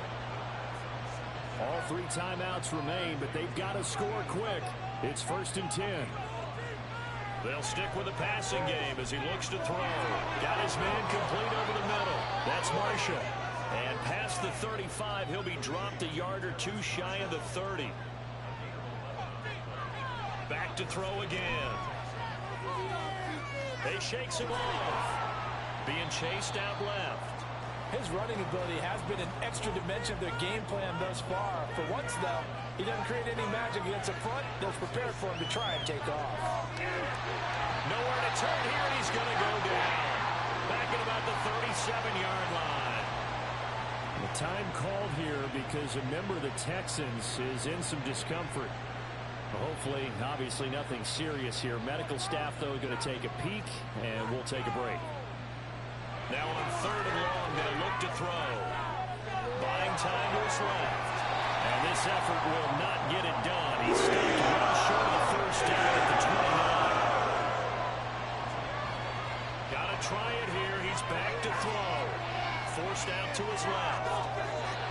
All 3 timeouts remain, but they've got to score quick. It's 1st and 10. They'll stick with the passing game as he looks to throw. Got his man complete over the middle. That's Marshall. And Past the 35, he'll be dropped a yard or two shy of the 30. Back to throw again. He shakes him off. Being chased out left. His running ability has been an extra dimension of their game plan thus far. For once, though, he doesn't create any magic against the front. They're prepared for him to try and take off. Nowhere to turn here, and he's going to go down. Back at about the 37-yard line. The time called here because a member of the Texans is in some discomfort. Hopefully, obviously nothing serious here. Medical staff, though, going to take a peek, and we'll take a break. Now on 3rd and long, they'll look to throw. Buying time to his left. And this effort will not get it done. He's stopped well short of the first down at the 29. Got to try it here. He's back to throw. Forced out to his left.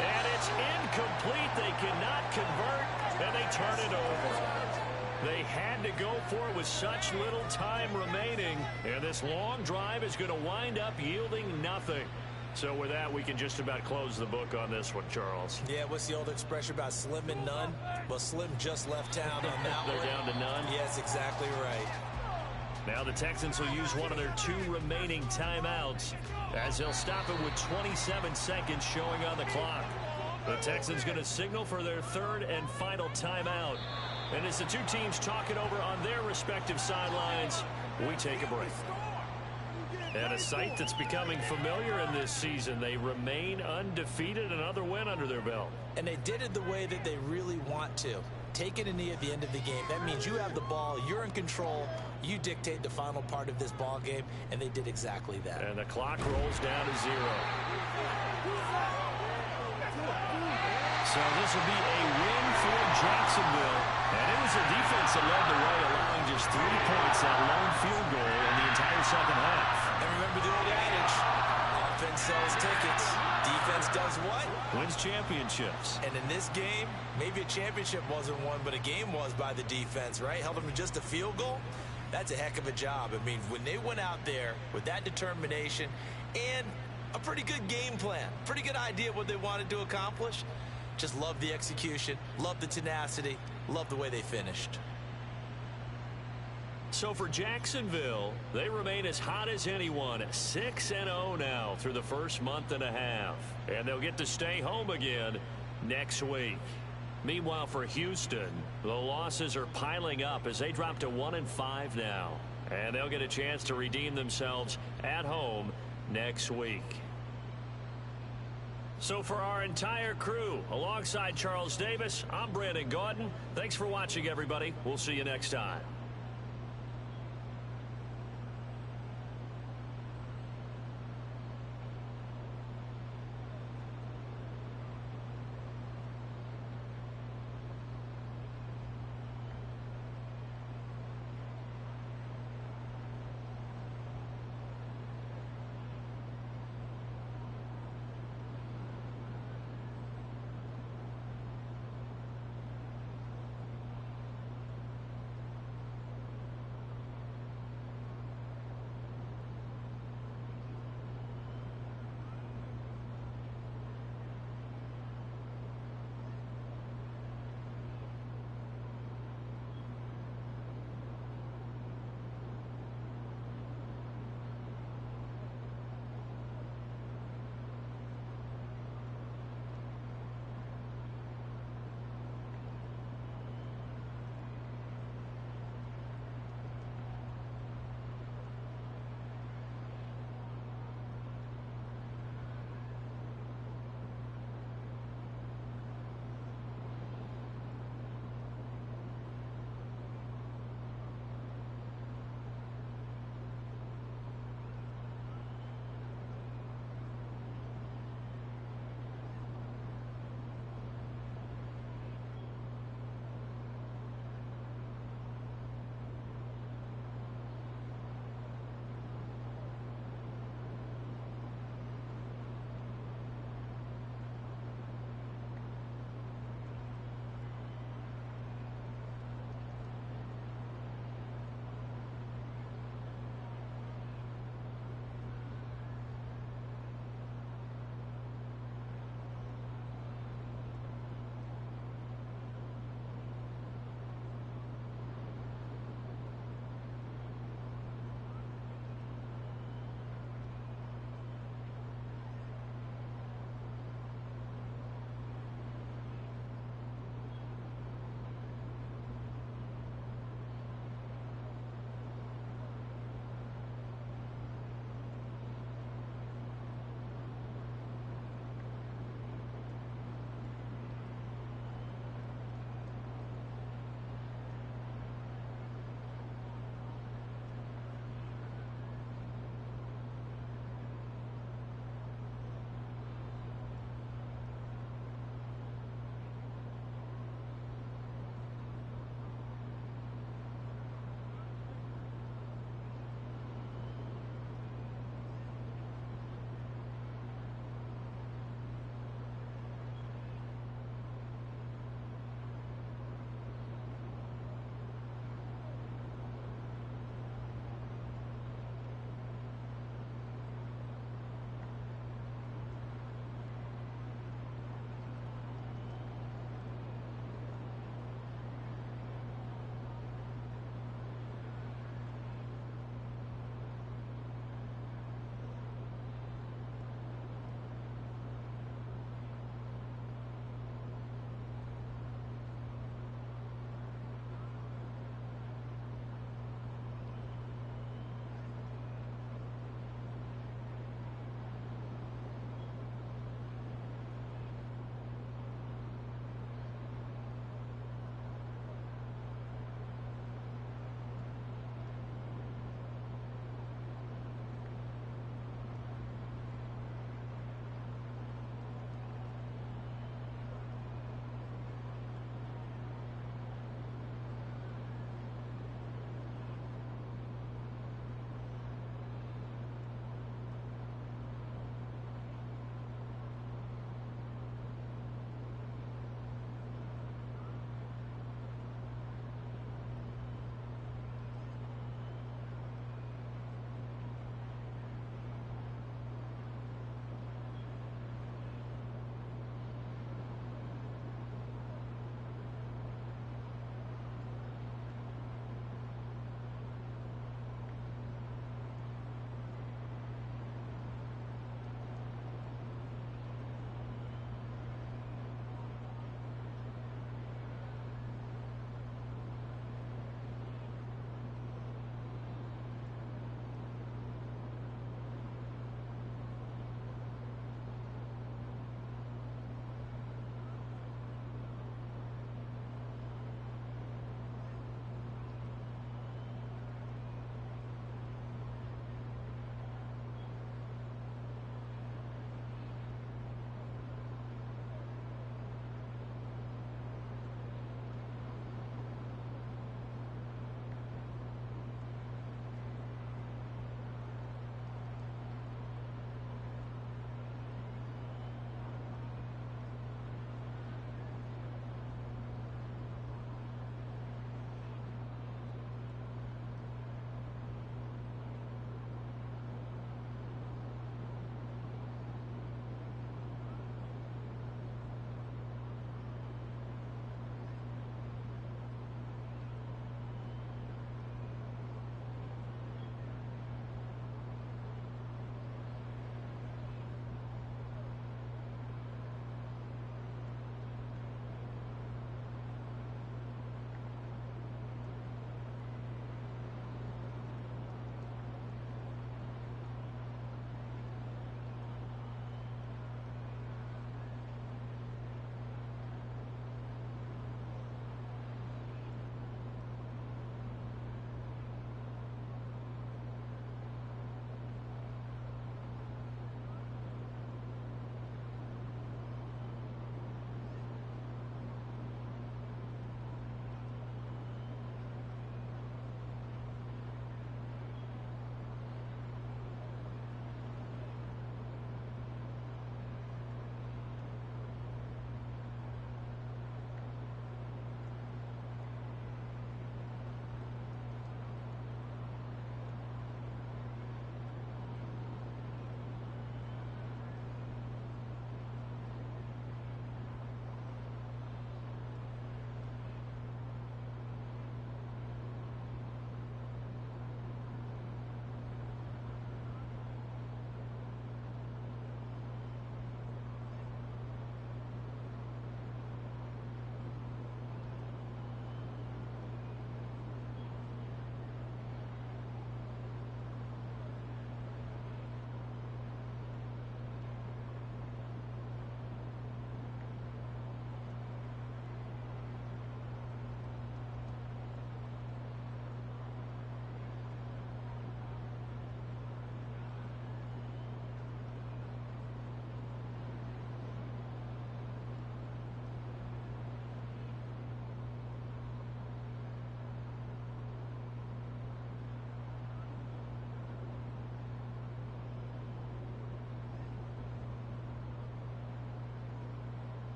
And it's incomplete. They cannot convert, and they turn it over. They had to go for it with such little time remaining, and this long drive is going to wind up yielding nothing. So with that, we can just about close the book on this one, Charles. Yeah, what's the old expression about slim and none? Well, Slim just left town on that one. They're down to none? Yes, exactly right. Now the Texans will use one of their 2 remaining timeouts as they'll stop it with 27 seconds showing on the clock. The Texans going to signal for their 3rd and final timeout. And as the two teams talk it over on their respective sidelines, we take a break. And a sight that's becoming familiar in this season. They remain undefeated, another win under their belt. And they did it the way that they really want to. Taking a knee at the end of the game. That means you have the ball, you're in control, you dictate the final part of this ball game, and they did exactly that. And the clock rolls down to 0. So this will be a win for Jacksonville. And it was the defense that led the way, allowing just 3 points, that lone field goal in the entire second half. And remember the old adage, offense sells tickets. Defense does what? Wins championships. And in this game, maybe a championship wasn't won, but a game was by the defense, right? Held them to just a field goal. That's a heck of a job. I mean, when they went out there with that determination and a pretty good game plan, pretty good idea what they wanted to accomplish, just love the execution, love the tenacity, love the way they finished. So for Jacksonville, they remain as hot as anyone, 6-0 now through the first month and a half. And they'll get to stay home again next week. Meanwhile, for Houston, the losses are piling up as they drop to 1-5 now. And they'll get a chance to redeem themselves at home next week. So for our entire crew, alongside Charles Davis, I'm Brandon Gaudin. Thanks for watching, everybody. We'll see you next time.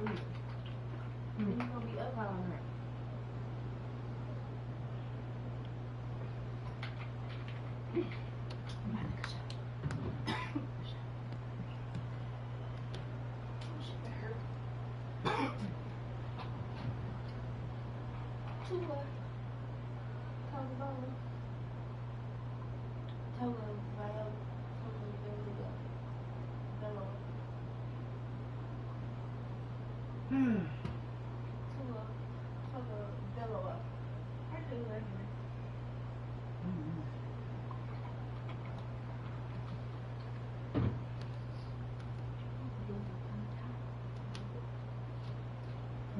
sleep. Then you're gonna be up all night.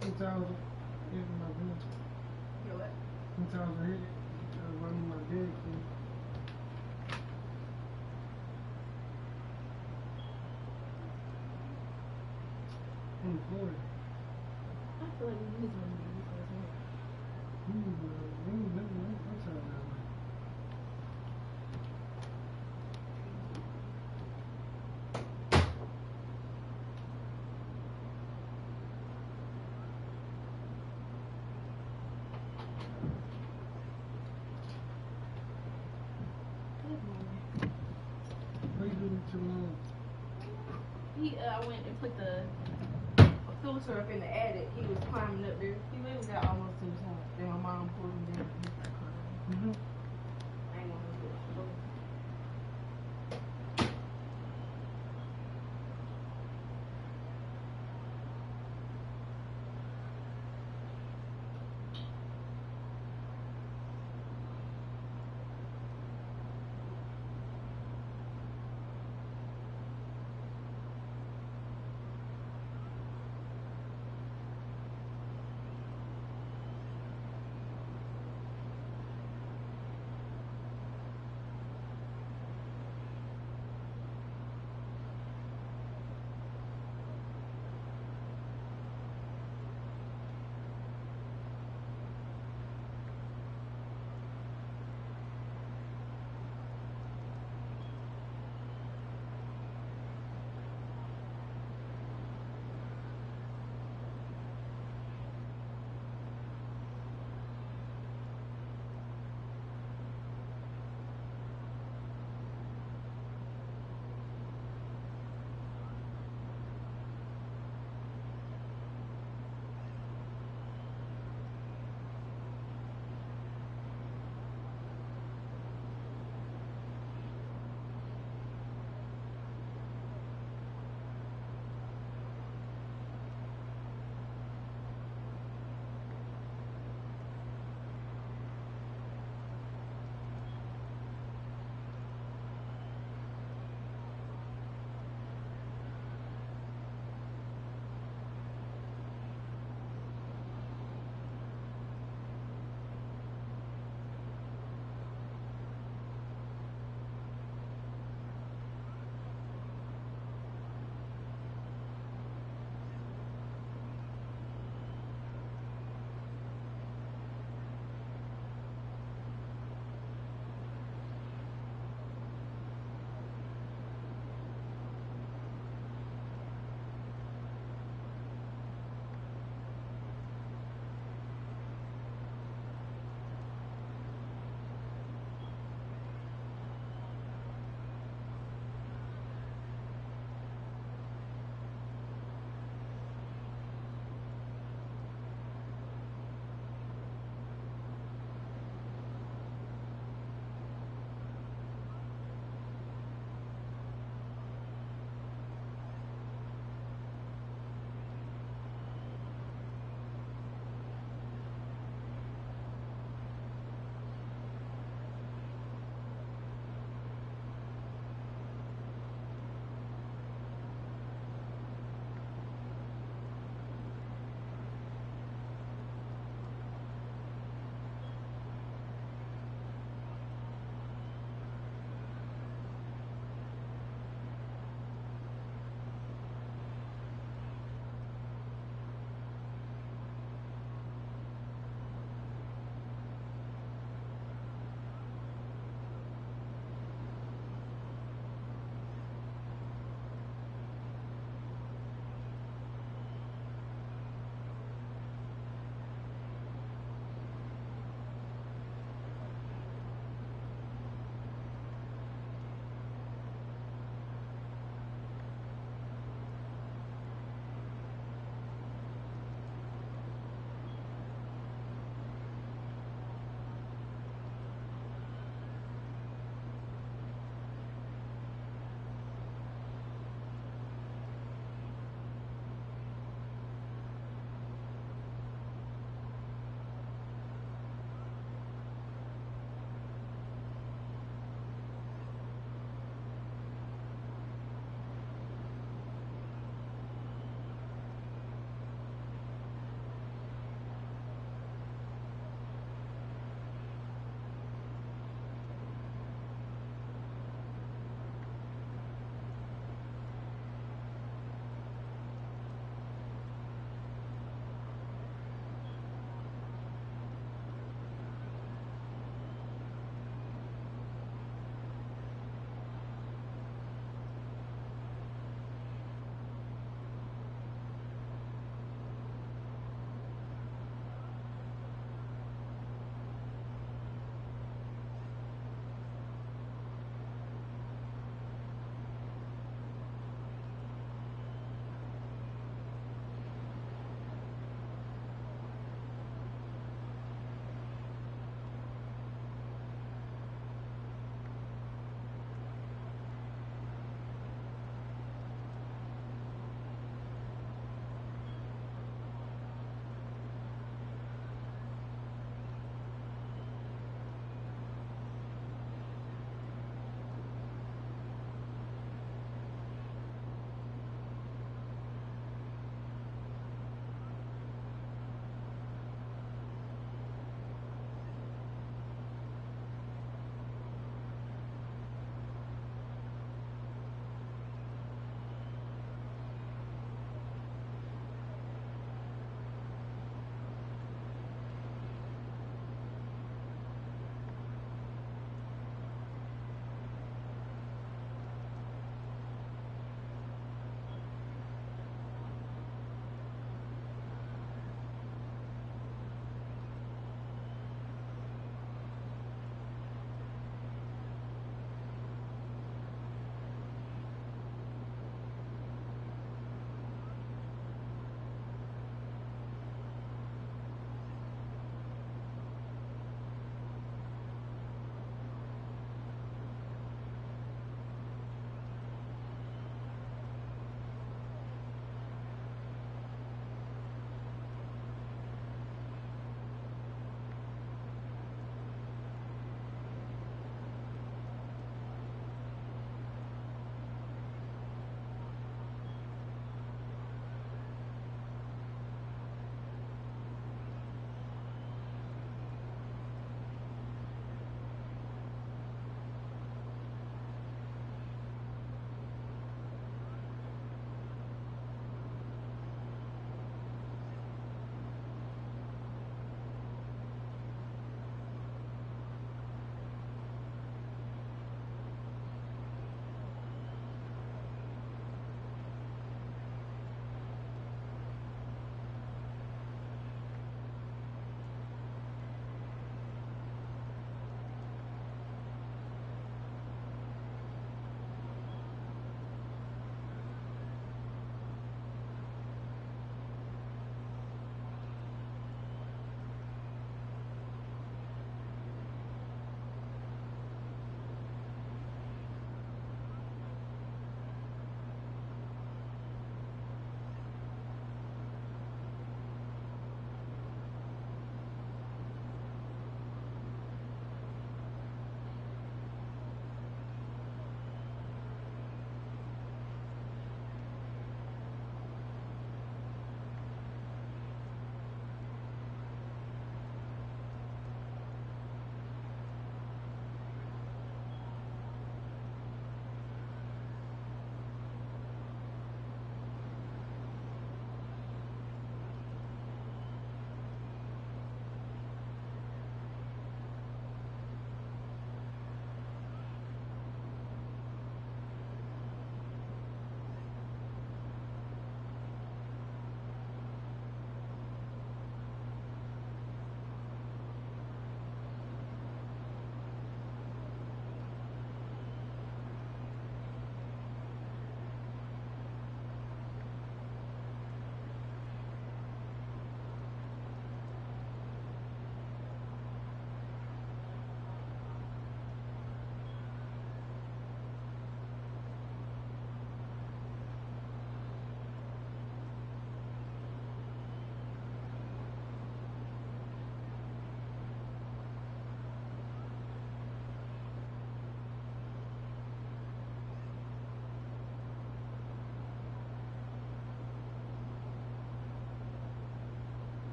Sometimes in my bed. You know what? Sometimes I hit it. I run in my bed. On the floor. I feel like we need one of these as well. What's that now? What you doing too long? I went and put the filter up in the attic. He was climbing up there. He literally got almost to the top. Then my mom pulled him down and he started crying. I ain't gonna do it.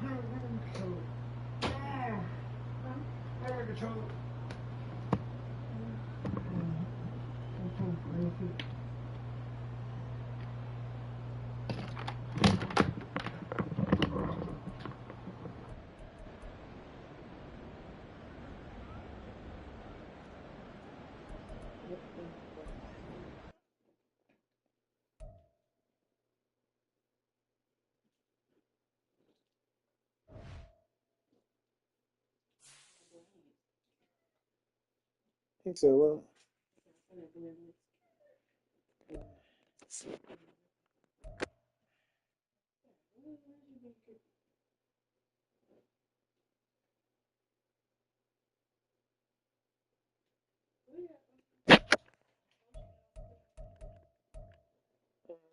He said, well,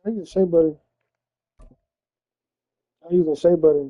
I use shea butter. I'm using shea butter.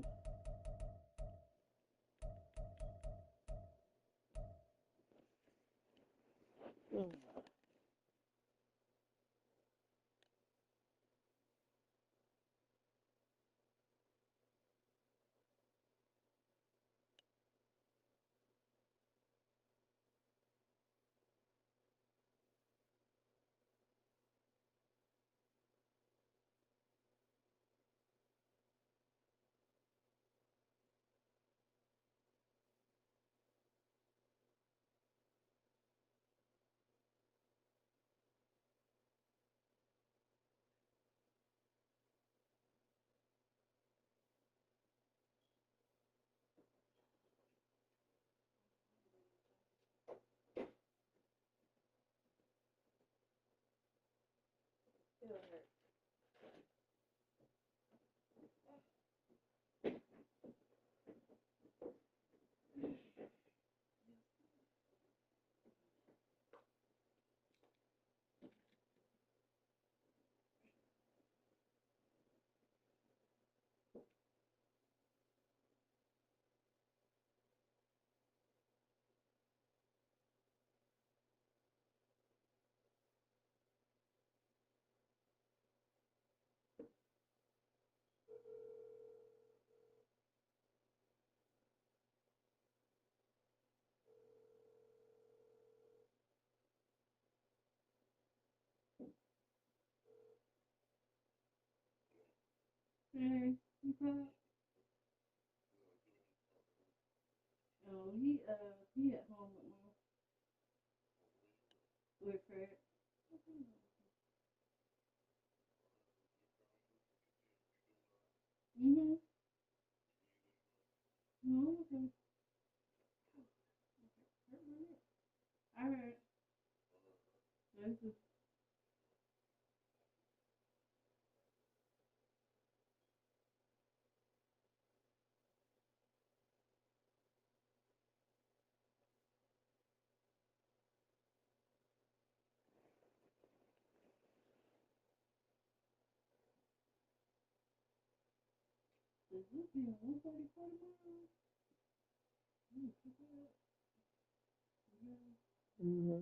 You called? Oh, he at home with Fred. Mhm. No, okay. I heard. This is. This is 144 tomorrow. Mm-hmm.